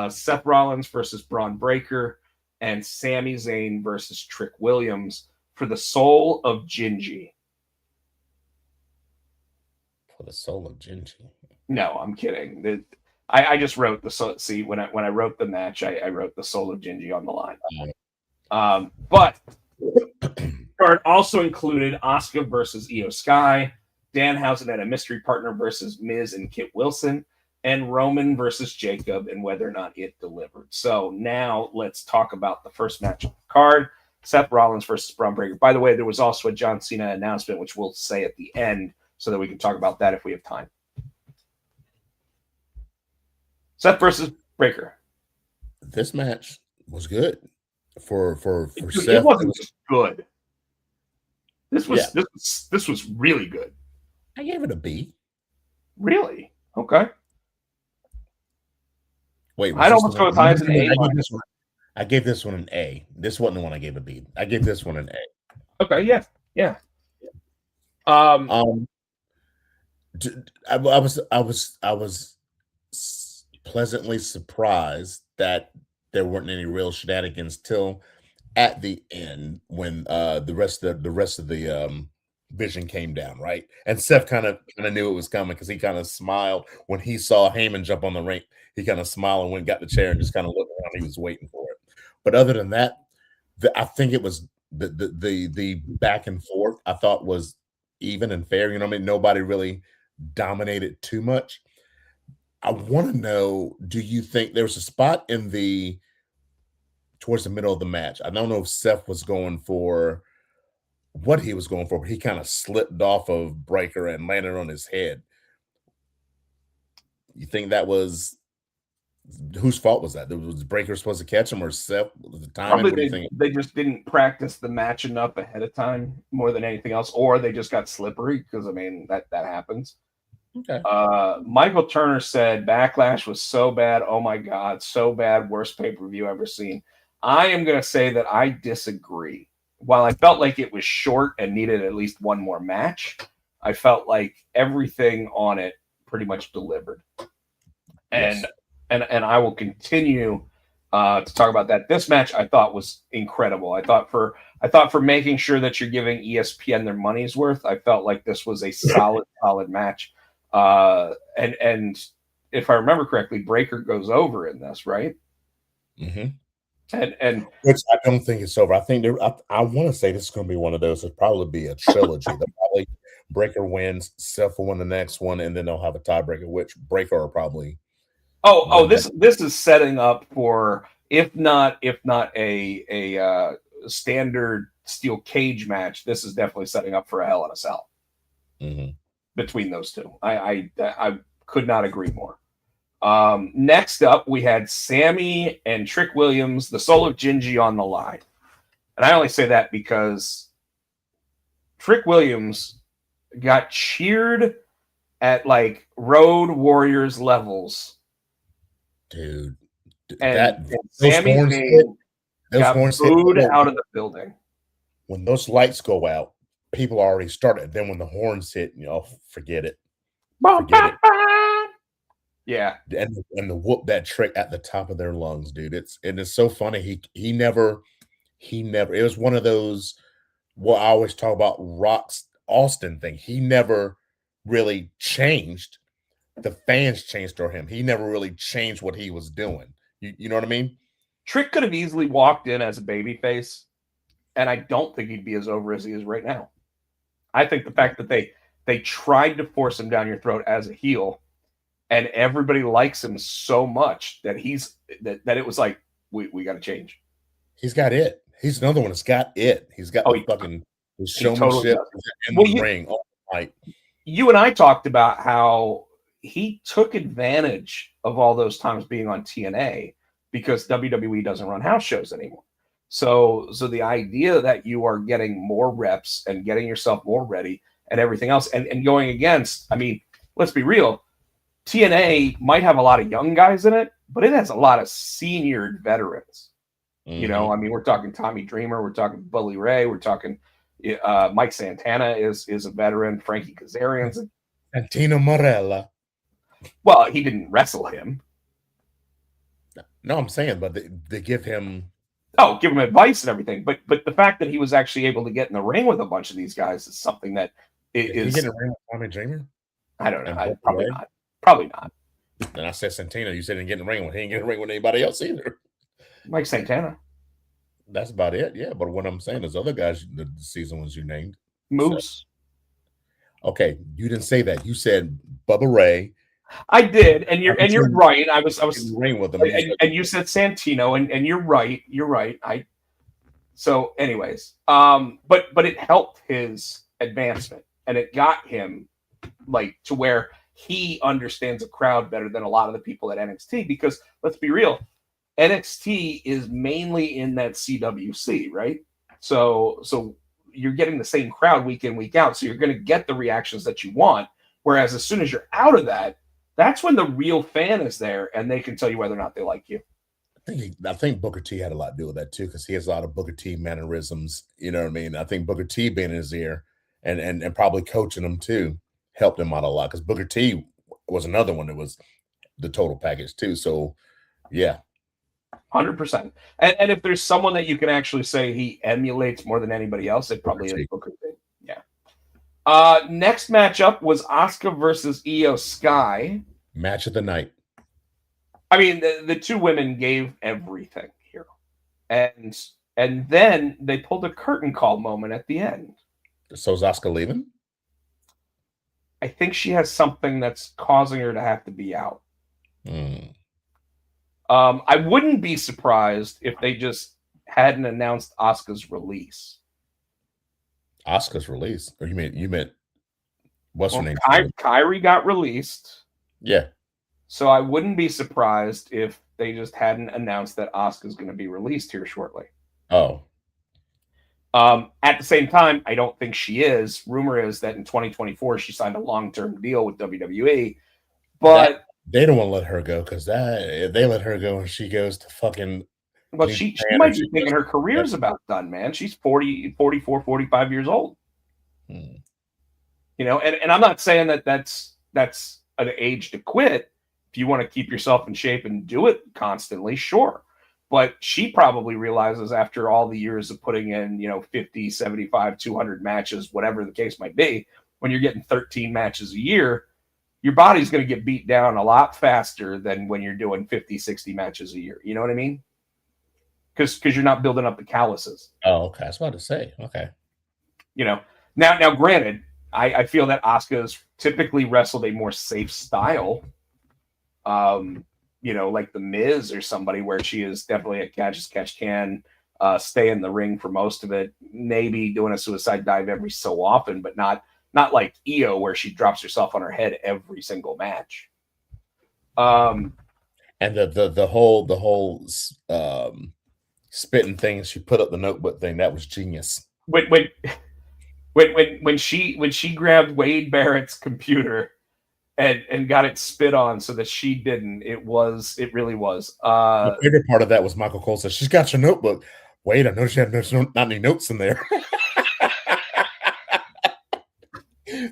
Seth Rollins versus Braun Breaker and Sami Zayn versus Trick Williams for the soul of Gingy. For the soul of Gingy? No, I'm kidding. I just wrote the soul. See, when I wrote the match, I wrote the soul of Gingy on the line. But the card also included Asuka versus Io Sky, Danhausen and a mystery partner versus Miz and Kit Wilson, and Roman versus Jacob, and whether or not it delivered. So now let's talk about the first match on the card. Seth Rollins versus Braun Breaker. By the way, there was also a John Cena announcement, which we'll say at the end so that we can talk about that if we have time. Seth versus Breaker. This match was good for Seth. It wasn't just good. This was really good. I gave it a B. Really? Okay. Wait, I'd almost go as high as an A. I gave this one an A. This wasn't the one I gave a B. I gave this one an A. Okay, yeah. I was pleasantly surprised that there weren't any real shenanigans till at the end when the rest of the Vision came down, right? And Seth kind of knew it was coming because he kind of smiled when he saw Heyman jump on the ring. He kind of smiled and went and got the chair and just kind of looked around. He was waiting for it. But other than that, I think it was the back and forth I thought was even and fair. You know what I mean? Nobody really dominated too much. I want to know, do you think there was a spot towards the middle of the match? I don't know if Seth was going for what he was going for, but he kind of slipped off of Breaker and landed on his head. You think that was whose fault was that? Was Breaker supposed to catch him or Seth? Was the timing? What do you think? They just didn't practice the match enough ahead of time more than anything else, or they just got slippery because I mean that happens. Okay. Michael Turner said Backlash was so bad. Oh my God, so bad. Worst pay-per-view ever seen. I am going to say that I disagree. While I felt like it was short and needed at least one more match, I felt like everything on it pretty much delivered. And Yes. and I will continue to talk about that. This match I thought was incredible. I thought for making sure that you're giving ESPN their money's worth, I felt like this was a solid match. And if I remember correctly, Breaker goes over in this, right? Mm-hmm. And Which I don't think it's over. I think I want to say this is going to be one of those. It'll probably be a trilogy. They'll probably Breaker wins, Seth will win the next one, and then they'll have a tiebreaker, which Breaker will probably win that. this is setting up for if not a standard steel cage match, this is definitely setting up for a Hell in a Cell Mm-hmm. between those two. I could not agree more. Next up, we had Sammy and Trick Williams, the soul of Gingy, on the line. And I only say that because Trick Williams got cheered at like Road Warriors levels. Dude, And those Sammy's horns name those got horns booed out of the building. when those lights go out, people already started. Then when the horns hit, forget it. Forget it. Yeah. And the whoop that trick at the top of their lungs, dude. It's so funny. He never it was one of those what I always talk about Rock's Austin thing. He never really changed. The fans changed for him. He never really changed what he was doing. You know what I mean? Trick could have easily walked in as a babyface, and I don't think he'd be as over as he is right now. I think the fact that they tried to force him down your throat as a heel, and everybody likes him so much that that it was like we got to change. He's got it. He's another one that's got it. He's got the fucking showmanship in the ring. Oh, right. You and I talked about how he took advantage of all those times being on TNA because WWE doesn't run house shows anymore. So the idea that you are getting more reps and getting yourself more ready and everything else and going against, I mean, let's be real, TNA might have a lot of young guys in it, but it has a lot of senior veterans. Mm-hmm. You know, I mean, we're talking Tommy Dreamer, we're talking Bully Ray, we're talking Mike Santana is a veteran, Frankie Kazarian's, and Tino Morella. Well, he didn't wrestle him. No, I'm saying, but they give him. Oh, give him advice and everything. But the fact that he was actually able to get in the ring with a bunch of these guys is something that is. He get in the ring with Tommy Dreamer? I don't know. Probably not. Probably not. And I said Santana. You said he didn't get in the ring with. He didn't get in the ring with anybody else either. Mike Santana. That's about it. Yeah, but what I'm saying is other guys, the season ones you named. Moose. So. Okay, you didn't say that. You said Bubba Ray. I did, and you're right. I was in the ring with them, and you said Santino, and you're right. You're right. So, anyways, but it helped his advancement, and it got him like to where he understands a crowd better than a lot of the people at NXT. Because let's be real, NXT is mainly in that CWC, right? So you're getting the same crowd week in, week out, so you're going to get the reactions that you want. Whereas as soon as you're out of that, that's when the real fan is there, and they can tell you whether or not they like you. I think Booker T had a lot to do with that too, because he has a lot of Booker T mannerisms. You know what I mean? I think Booker T being in his ear and probably coaching him too helped him out a lot, because Booker T was another one that was the total package too. So yeah. 100%. And if there's someone that you can actually say he emulates more than anybody else, it probably is Booker T. Yeah. Next matchup was Asuka versus Io Sky. Match of the night. I mean, the two women gave everything here. And then they pulled a curtain call moment at the end. So is Asuka leaving? I think she has something that's causing her to have to be out. I wouldn't be surprised if they just hadn't announced Asuka's release. Asuka's release? Or you meant what's her name? Kyrie got released. Yeah. So I wouldn't be surprised if they just hadn't announced that Asuka's going to be released here shortly. Oh. At the same time, I don't think she is. Rumor is that in 2024 she signed a long-term deal with WWE, but they don't want to let her go because if they let her go and she goes to fucking well, New she Japan might or be thinking her career's about done, man. She's 40, 44, 45 years old. You know, and I'm not saying that that's an age to quit. If you want to keep yourself in shape and do it constantly, sure. But she probably realizes after all the years of putting in, 50, 75, 200 matches, whatever the case might be, when you're getting 13 matches a year, your body's going to get beat down a lot faster than when you're doing 50, 60 matches a year. You know what I mean? Because you're not building up the calluses. Oh, okay. I was about to say. Okay. Now granted, I feel that Asuka's typically wrestled a more safe style. Like the Miz or somebody where she is definitely a catch can, stay in the ring for most of it, maybe doing a suicide dive every so often, but not like Io where she drops herself on her head every single match. And the whole spitting thing, she put up the notebook thing, that was genius. When she grabbed Wade Barrett's computer and got it spit on so that she didn't, it really was. The favorite part of that was Michael Cole said, "She's got your notebook." Wait, I noticed you have not any notes in there.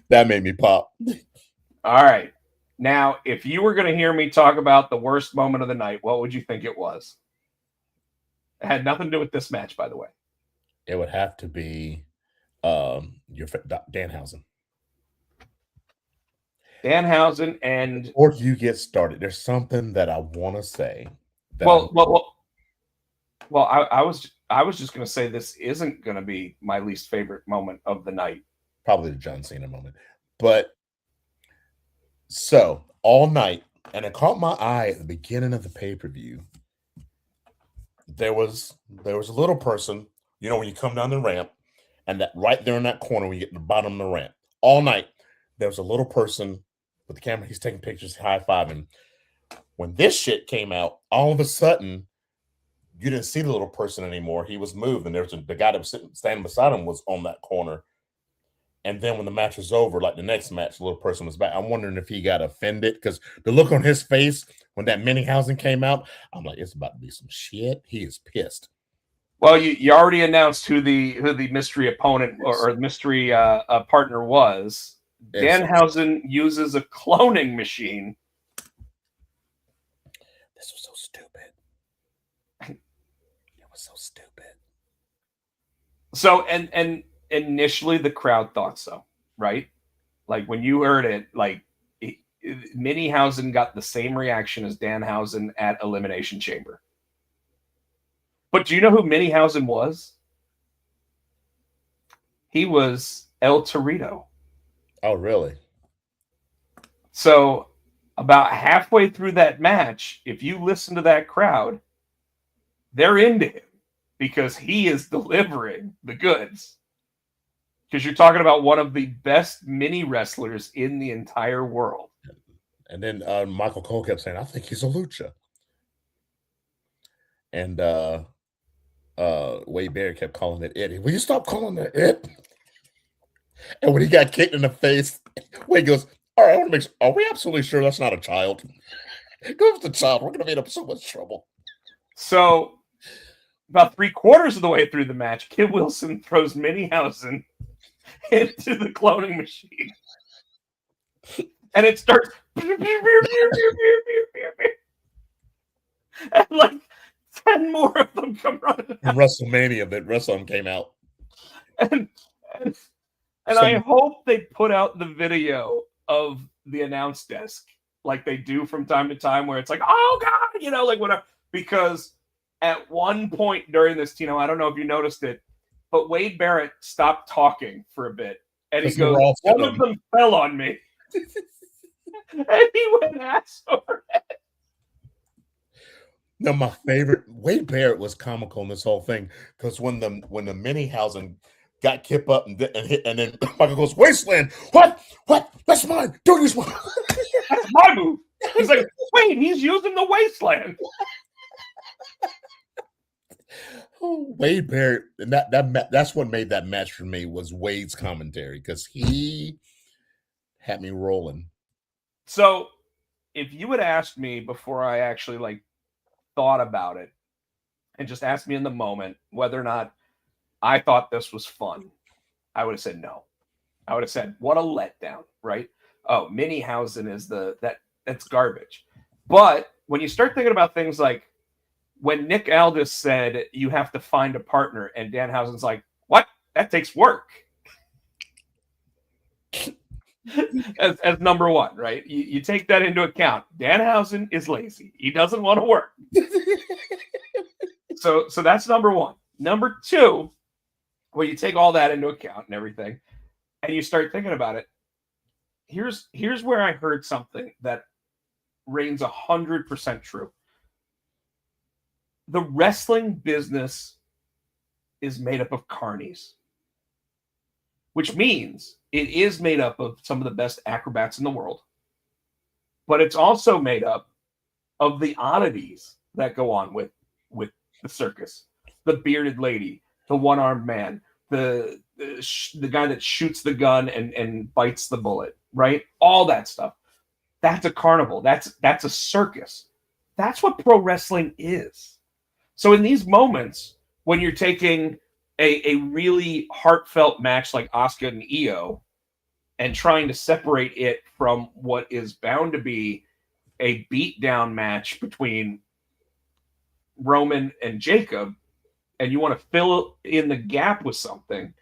That made me pop. All right. Now, if you were going to hear me talk about the worst moment of the night, what would you think it was? It had nothing to do with this match, by the way. It would have to be your Danhausen. Danhausen and before you get started, there's something that I want to say. Well, I was just going to say this isn't going to be my least favorite moment of the night. Probably the John Cena moment, but so all night, and it caught my eye at the beginning of the pay-per-view. There was a little person, when you come down the ramp, and that right there in that corner when you get to the bottom of the ramp, all night there was a little person with the camera. He's taking pictures, high-fiving. When this shit came out, all of a sudden you didn't see the little person anymore. He was moved, and the guy that was standing beside him was on that corner. And then when the match was over, like the next match, the little person was back. I'm wondering if he got offended because the look on his face when that Minninghausen came out, I'm like, it's about to be some shit. He is pissed. Well, you already announced who the mystery opponent or mystery partner was. Danhausen uses a cloning machine. This was so stupid. It was so stupid. So and initially the crowd thought so, right? Like when you heard it, like Minninghausen got the same reaction as Danhausen at Elimination Chamber. But do you know who Minninghausen was? He was El Torito. Oh, really? So about halfway through that match, if you listen to that crowd, they're into him because he is delivering the goods. Because you're talking about one of the best mini wrestlers in the entire world. And then Michael Cole kept saying, I think he's a lucha. And Wade Barrett kept calling it Eddie. Will you stop calling it Ed? And when he got kicked in the face, Wade goes, all right, I want to make sure. Are we absolutely sure that's not a child? If it's a child, we're going to be in so much trouble. So about 3/4 of the way through the match, Kid Wilson throws Minninghausen into the cloning machine. And it starts and like 10 more of them come running out. In WrestleMania, that WrestleMania came out. And I hope they put out the video of the announce desk like they do from time to time where it's like, oh God, like whatever. Because at one point during this, Tino, I don't know if you noticed it, but Wade Barrett stopped talking for a bit. And he goes, one of them fell on me. And he went ass over head. No, my favorite, Wade Barrett was comical in this whole thing because when the Minninghausen got Kip up and hit, and then Michael goes, Wasteland, what? That's mine. Don't use mine. That's my move. He's like, wait, he's using the Wasteland. Oh, Wade Barrett, and that's what made that match for me was Wade's commentary because he had me rolling. So if you had asked me before I actually like thought about it and just asked me in the moment whether or not I thought this was fun, I would have said no. I would have said, what a letdown, right? Oh, Minihausen is that's garbage. But when you start thinking about things like when Nick Aldis said you have to find a partner, and Danhausen's like, what? That takes work. as number one, right? You take that into account. Danhausen is lazy. He doesn't want to work. So that's number one. Number two, when you take all that into account and everything, and you start thinking about it, here's where I heard something that reigns 100% true. The wrestling business is made up of carnies, which means it is made up of some of the best acrobats in the world, but it's also made up of the oddities that go on with the circus. The bearded lady, the one-armed man, the guy that shoots the gun and bites the bullet, right? All that stuff. That's a carnival. That's a circus. That's what pro wrestling is. So in these moments, when you're taking a really heartfelt match like Asuka and Io and trying to separate it from what is bound to be a beatdown match between Roman and Jacob, and you want to fill in the gap with something,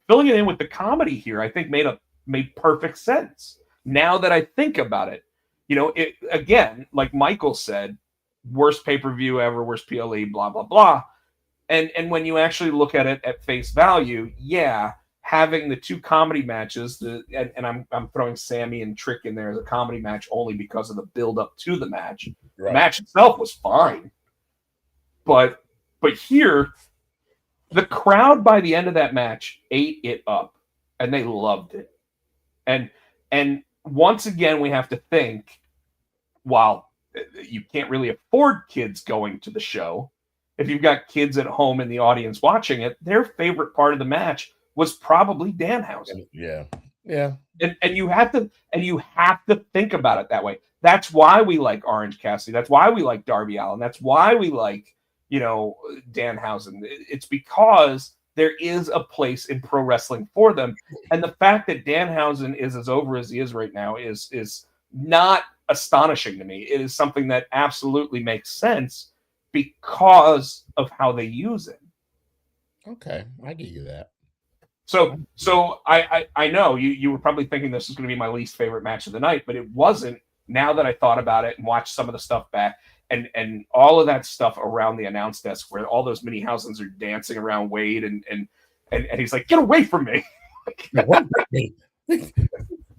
filling it in with the comedy here, I think made perfect sense. Now that I think about it, it again, like Michael said, worst pay-per-view ever, worst PLE, blah, blah, blah. And when you actually look at it at face value, yeah, having the two comedy matches, and I'm throwing Sammy and Trick in there as a comedy match only because of the build up to the match. Right. The match itself was fine. But here, the crowd by the end of that match ate it up, and they loved it. And once again, we have to think, while you can't really afford kids going to the show, if you've got kids at home in the audience watching it, their favorite part of the match was probably Danhausen. Yeah. And you have to think about it that way. That's why we like Orange Cassidy. That's why we like Darby Allin. That's why we like, Danhausen. It's because there is a place in pro wrestling for them. And the fact that Danhausen is as over as he is right now is not astonishing to me. It is something that absolutely makes sense because of how they use it. Okay, I give you that. So I know you were probably thinking this was going to be my least favorite match of the night, but it wasn't. Now that I thought about it and watched some of the stuff back, and all of that stuff around the announce desk where all those Minihausens are dancing around Wade and he's like, get away from me.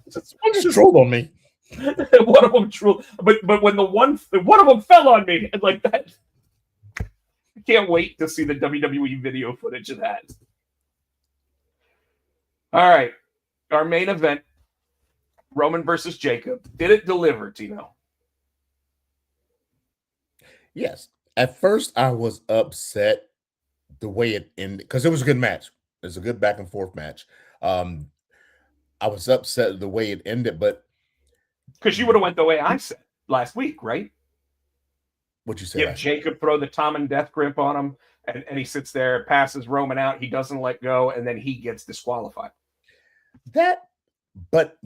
Just trolled on me. One of them trolled, but when one of them fell on me and like that. I can't wait to see the WWE video footage of that. All right, our main event, Roman versus Jacob. Did it deliver, Tino? Yes. At first, I was upset the way it ended because it was a good match. It was a good back and forth match. I was upset the way it ended, but because you would have went the way I said last week, right? What you say? Jacob throw the Tom and Death grip on him, and he sits there, passes Roman out. He doesn't let go, and then he gets disqualified. But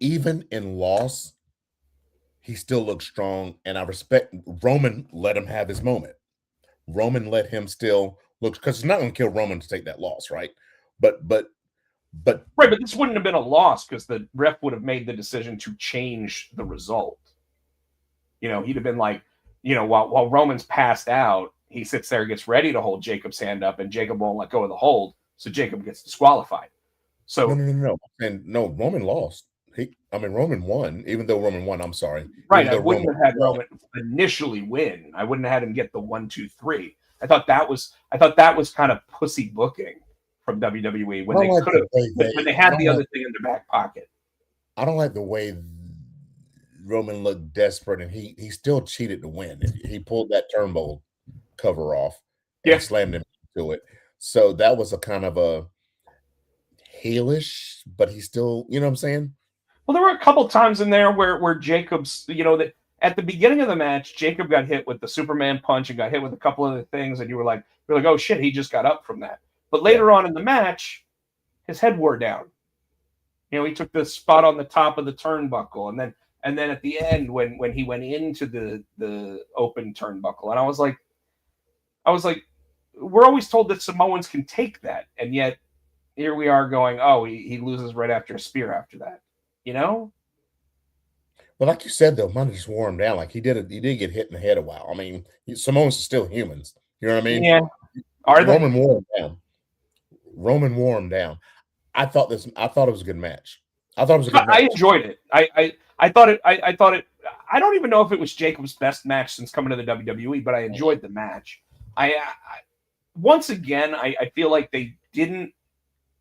even in loss, he still looks strong, and I respect Roman. Let him have his moment. Roman let him still look because it's not going to kill Roman to take that loss, right? But right, but this wouldn't have been a loss because the ref would have made the decision to change the result. He'd have been like, while Roman's passed out, he sits there, gets ready to hold Jacob's hand up, and Jacob won't let go of the hold, so Jacob gets disqualified. So no, and no, Roman lost. Roman won, even though Roman won. I'm sorry. Right, I wouldn't have had Roman initially win. I wouldn't have had him get the 1, 2, 3. I thought that was kind of pussy booking from WWE when they had the other thing in their back pocket. I don't like the way Roman looked desperate, and he still cheated to win. He pulled that turnbuckle cover off. and Yeah. slammed him into it. So that was a kind of a heelish, but he's still, you know what I'm saying? Well, there were a couple times in there where Jacob's, that at the beginning of the match, Jacob got hit with the Superman punch and got hit with a couple other things, and you're like, oh shit, he just got up from that. But later on in the match, his head wore down. He took the spot on the top of the turnbuckle, and then at the end when he went into the open turnbuckle, and I was like, we're always told that Samoans can take that, and yet here we are going, oh, he loses right after a spear after that, But like you said, though, might have just wore him down. Like he did get hit in the head a while. I mean, Samoans are still humans. You know what I mean? Yeah. Are they? Roman wore him down. Roman wore him down. I thought it was a good match. I thought it was a good match. I enjoyed it. I thought it. I thought it. I don't even know if it was Jacob's best match since coming to the WWE, but I enjoyed the match. Once again, I feel like they didn't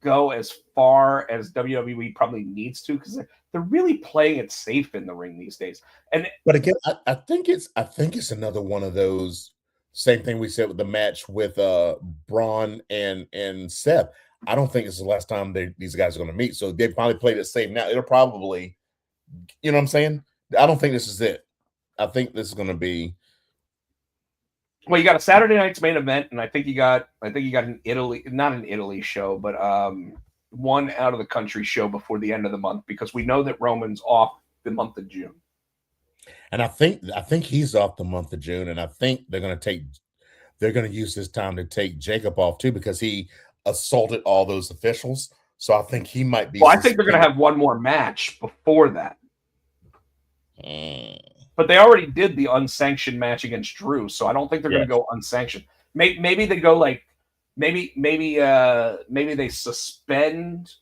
go as far as WWE probably needs to, because they're really playing it safe in the ring these days. But again, I think it's another one of those same thing we said with the match with Braun and Seth. I don't think it's the last time these guys are going to meet. So they probably played it safe. Now it'll probably, you know what I'm saying? I don't think this is it. I think this is going to be. Well, you got a Saturday night's main event, and I think you got an Italy, not an Italy show, but one out of the country show before the end of the month, because we know that Roman's off the month of June. And I think he's off the month of June, and I think they're going to use this time to take Jacob off too, because he assaulted all those officials. So I think he might be. Well, I think they're going to have one more match before that. But they already did the unsanctioned match against Drew, so I don't think they're going to go unsanctioned. Maybe they go like maybe they suspend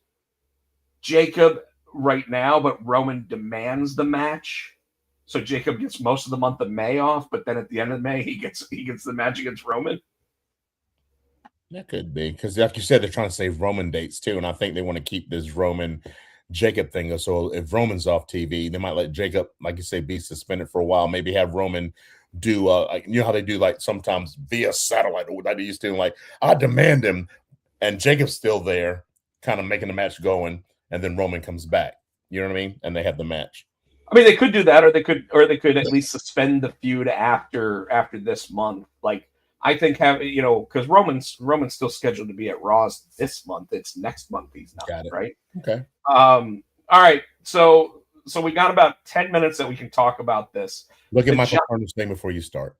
Jacob right now, but Roman demands the match, so Jacob gets most of the month of May off. But then at the end of May, he gets the match against Roman. That could be, because like you said, they're trying to save Roman dates too, and I think they want to keep this Roman Jacob thing. So if Roman's off TV, they might let Jacob, like you say, be suspended for a while. Maybe have Roman do like, you know how they do like sometimes via satellite, or like they used to, like I demand him, and Jacob's still there, kind of making the match going, and then Roman comes back. You know what I mean? And they have the match. I mean, they could do that, or they could at least suspend the feud after this month. Like, I think because Roman's still scheduled to be at Raw's this month. It's next month he's not. Got it. Right? Okay. All right. So we got about 10 minutes that we can talk about this. Look at Michael Turner's name before you start.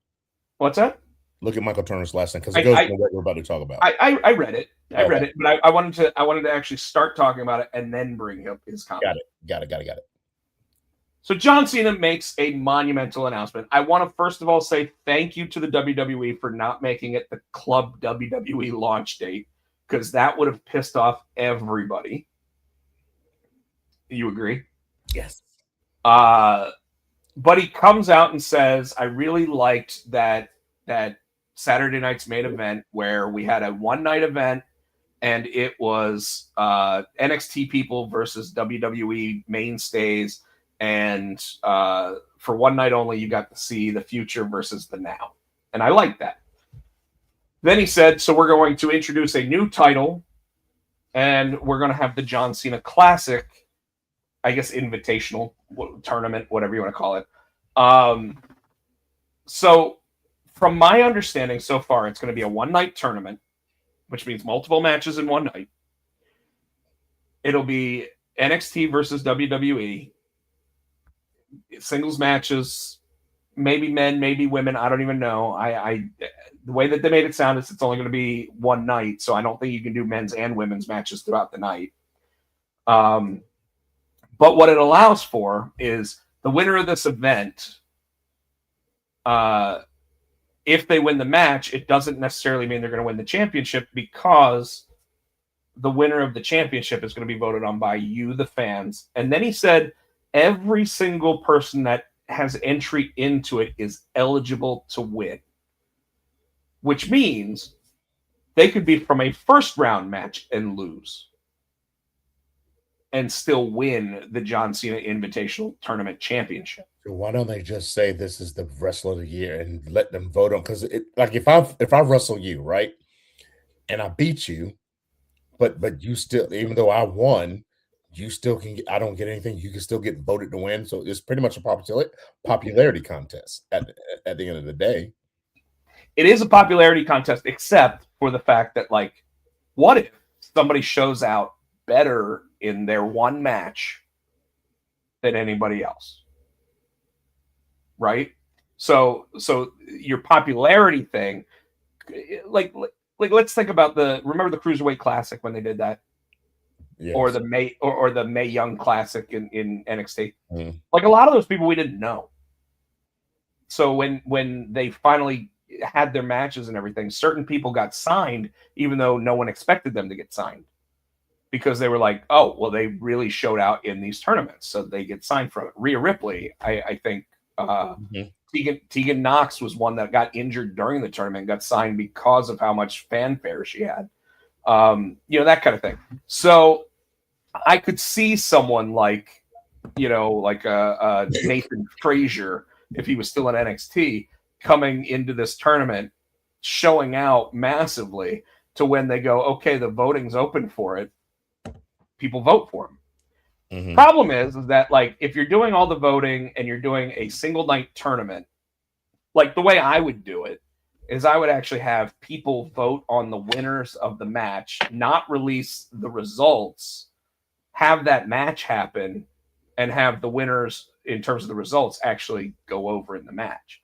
What's that? Look at Michael Turner's last name, because it goes to what we're about to talk about. I read it. I read it, but I wanted to actually start talking about it and then bring up his comment. Got it. So John Cena makes a monumental announcement. I want to first of all say thank you to the WWE for not making it the Club WWE launch date, because that would have pissed off everybody. You agree? Yes. But he comes out and says, I really liked that Saturday night's main event where we had a one-night event, and it was NXT people versus WWE mainstays. And for one night only, you got to see the future versus the now. And I like that. Then he said, so we're going to introduce a new title, and we're going to have the John Cena Classic, I guess invitational tournament, whatever you want to call it. So from my understanding so far, it's going to be a one-night tournament, which means multiple matches in one night. It'll be NXT versus WWE. Singles matches, maybe men, maybe women. I don't even know. The way that they made it sound is it's only going to be one night, so I don't think you can do men's and women's matches throughout the night. But what it allows for is the winner of this event. If they win the match, it doesn't necessarily mean they're going to win the championship, because the winner of the championship is going to be voted on by you, the fans. And then he said, every single person that has entry into it is eligible to win, which means they could be from a first round match and lose. and still win the John Cena Invitational Tournament Championship. So why don't they just say this is the wrestler of the year and let them vote on? Because like if I wrestle you, right, and I beat you, but you still, even though I won, you still can get, I don't get anything. You can still get voted to win. So it's pretty much a popularity contest at the end of the day. It is a popularity contest, except for the fact that, like, what if somebody shows out better in their one match than anybody else? Right? So your popularity thing, like let's think about remember the Cruiserweight Classic when they did that? Yes. Or the Mae Young Classic in NXT. Mm. Like, a lot of those people we didn't know. So when they finally had their matches and everything, certain people got signed, even though no one expected them to get signed, because they were like, oh, well, they really showed out in these tournaments, so they get signed from it. Rhea Ripley, I think, Tegan Knox was one that got injured during the tournament, got signed because of how much fanfare she had. That kind of thing. So I could see someone like, like Nathan Frazier, if he was still in NXT, coming into this tournament, showing out massively to when they go, okay, the voting's open for it, people vote for him. Mm-hmm. Problem is that, like, if you're doing all the voting and you're doing a single night tournament, like, the way I would do it is I would actually have people vote on the winners of the match, not release the results, have that match happen, and have the winners in terms of the results actually go over in the match.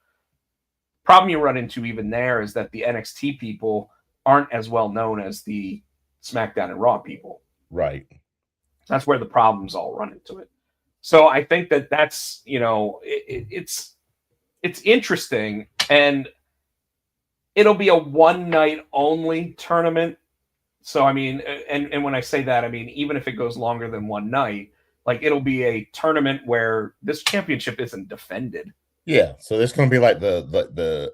Problem you run into even there is that the NXT people aren't as well known as the SmackDown and Raw people. Right. That's where the problems all run into it. So I think that's, it's interesting, and it'll be a one night only tournament. So, I mean, and when I say that, I mean, even if it goes longer than one night, like, it'll be a tournament where this championship isn't defended. Yeah. So there's going to be like the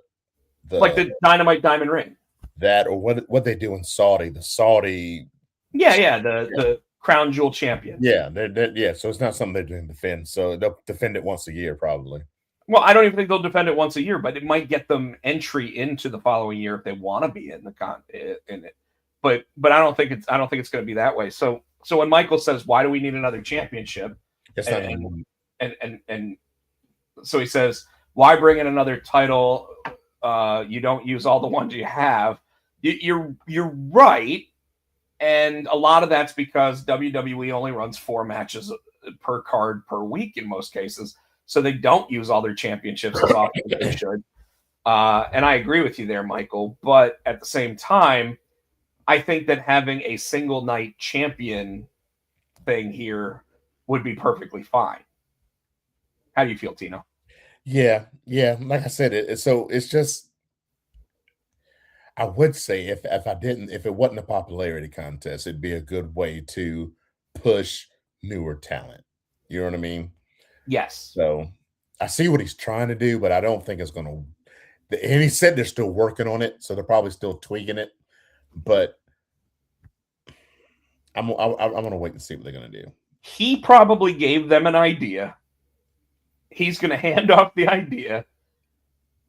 like the Dynamite Diamond Ring. That, or what they do in Saudi, the Saudi. The Crown Jewel champion. Yeah. Yeah. So it's not something they're doing to defend. So they'll defend it once a year, probably. Well, I don't even think they'll defend it once a year, but it might get them entry into the following year if they want to be in it. But I don't think it's going to be that way. So when Michael says, "Why do we need another championship?" It's not and so he says, "Why bring in another title? You don't use all the ones you have." You're right, and a lot of that's because WWE only runs 4 matches per card per week in most cases, so they don't use all their championships as often as they should. And I agree with you there, Michael. But at the same time, I think that having a single night champion thing here would be perfectly fine. How do you feel, Tino? Yeah. Like I said, so it's just, I would say if it wasn't a popularity contest, it'd be a good way to push newer talent. You know what I mean? Yes. So I see what he's trying to do, but I don't think it's going to. And he said they're still working on it, so they're probably still tweaking it. But I'm going to wait and see what they're going to do. He probably gave them an idea. He's going to hand off the idea.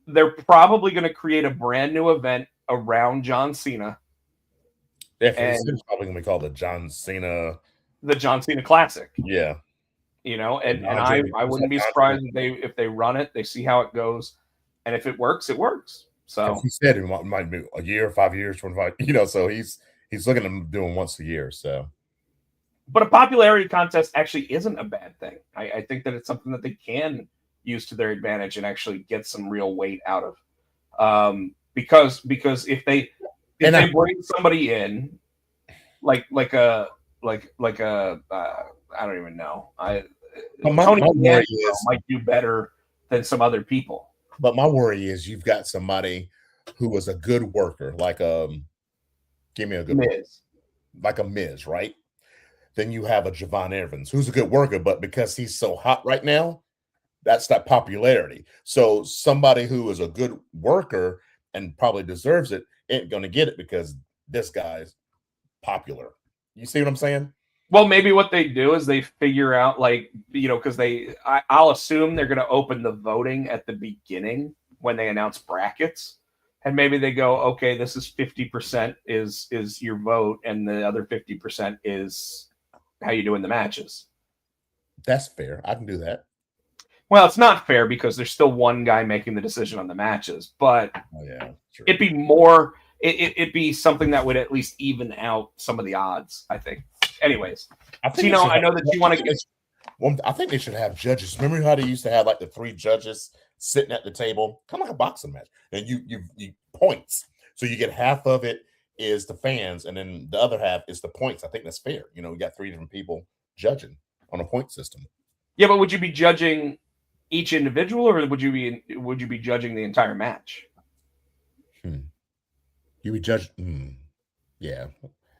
They're probably going to create a brand new event around John Cena. It's probably going to be called the John Cena Classic. Yeah. And I wouldn't be surprised if they run it, they see how it goes, and if it works, it works. So he said it might be a year, 5 years, 25. So he's looking at doing once a year. So, but a popularity contest actually isn't a bad thing. I think that it's something that they can use to their advantage and actually get some real weight out of. Because if they bring somebody in like a I don't even know. Tony might do better than some other people. But my worry is you've got somebody who was a good worker, like give me a good Miz. Like a Miz, right? Then you have a Javon Evans, who's a good worker, but because he's so hot right now, that's that popularity. So somebody who is a good worker and probably deserves it ain't going to get it because this guy's popular. You see what I'm saying? Well, maybe what they do is they figure out, like, because I'll assume they're going to open the voting at the beginning when they announce brackets. And maybe they go, okay, this is 50% is your vote, and the other 50% is how you do in the matches. That's fair. I can do that. Well, it's not fair because there's still one guy making the decision on the matches, but true. it'd be more. It'd be something that would at least even out some of the odds, I think. Anyways, Tino, I know that you want to get. Well, I think they should have judges. Remember how they used to have like the 3 judges sitting at the table, kind of like a boxing match, and you points. So you get half of it is the fans, and then the other half is the points. I think that's fair. You got 3 different people judging on a point system. Yeah, but would you be judging each individual, or would you be judging the entire match? You would judge. Yeah.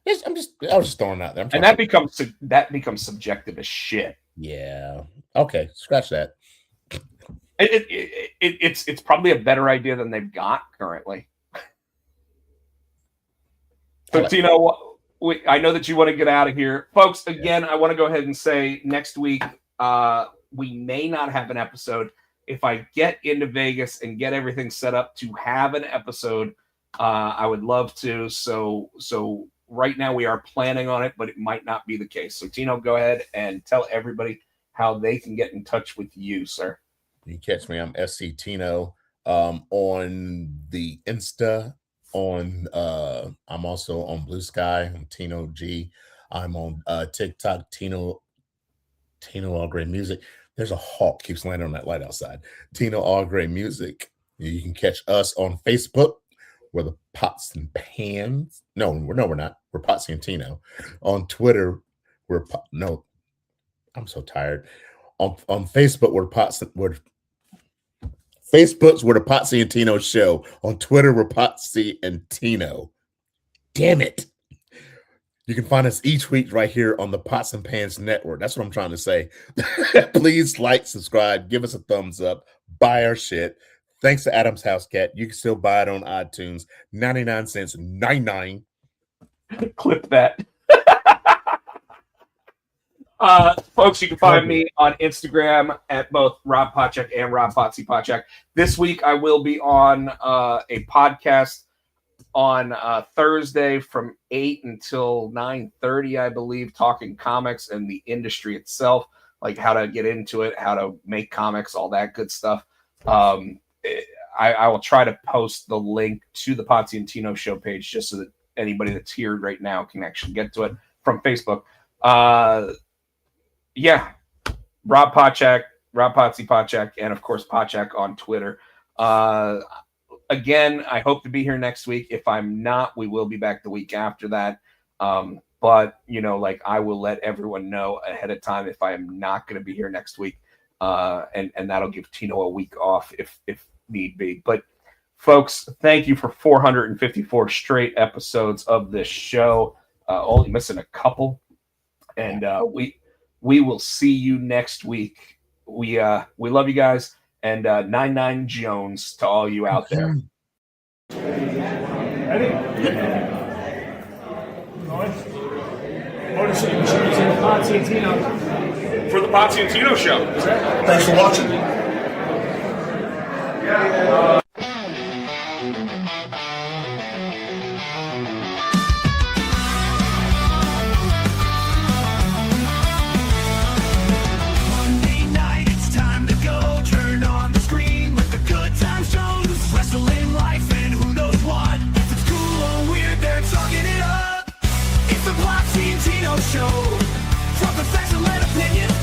I was just throwing out there. And that becomes subjective as shit. Yeah. Okay. Scratch that. It's probably a better idea than they've got currently. So, Tino, I know that you want to get out of here. Folks, again, I want to go ahead and say next week, we may not have an episode. If I get into Vegas and get everything set up to have an episode, I would love to. So right now we are planning on it, but it might not be the case. So Tino, go ahead and tell everybody how they can get in touch with you, sir. You can catch me. I'm SC Tino on the Insta. I'm also on Blue Sky. I'm Tino G. I'm on TikTok. Tino All Gray Music. There's a hawk keeps landing on that light outside. Tino All Gray Music. You can catch us on Facebook. We're the Pots and Pans. No, we're not. We're Potsy and Tino. On Twitter, I'm so tired. On Facebook, Facebook's we're the Potsy and Tino Show. On Twitter, we're Potsy and Tino. Damn it. You can find us each week right here on the Pots and Pans Network. That's what I'm trying to say. Please like, subscribe, give us a thumbs up, buy our shit. Thanks to Adam's House Cat. You can still buy it on iTunes. 99 cents, 99. Clip that. Folks, you can find me on Instagram at both Rob Pochak and Rob Potsy Pochak. This week, I will be on a podcast on Thursday from 8 until 9:30, I believe, talking comics and the industry itself, like how to get into it, how to make comics, all that good stuff. I will try to post the link to the Potsy and Tino show page just so that anybody that's here right now can actually get to it from Facebook. Rob Pochak, Rob Potsy Pochak, and of course Pochak on Twitter. Again, I hope to be here next week. If I'm not, we will be back the week after that. But I will let everyone know ahead of time if I am not going to be here next week. And that'll give Tino a week off if need be. But folks, thank you for 454 straight episodes of this show. Only missing a couple. And we will see you next week. We love you guys, and 99 Jones to all you out there. Ready? Motor City Machines and Potsy and Tino. For the Potsy and Tino show. Thanks for watching. Monday night, it's time to go. Turn on the screen with the good time shows. Wrestling life and who knows what. If it's cool or weird, they're talking it up. It's the Potsy and Tino show. Drop the facts and let opinions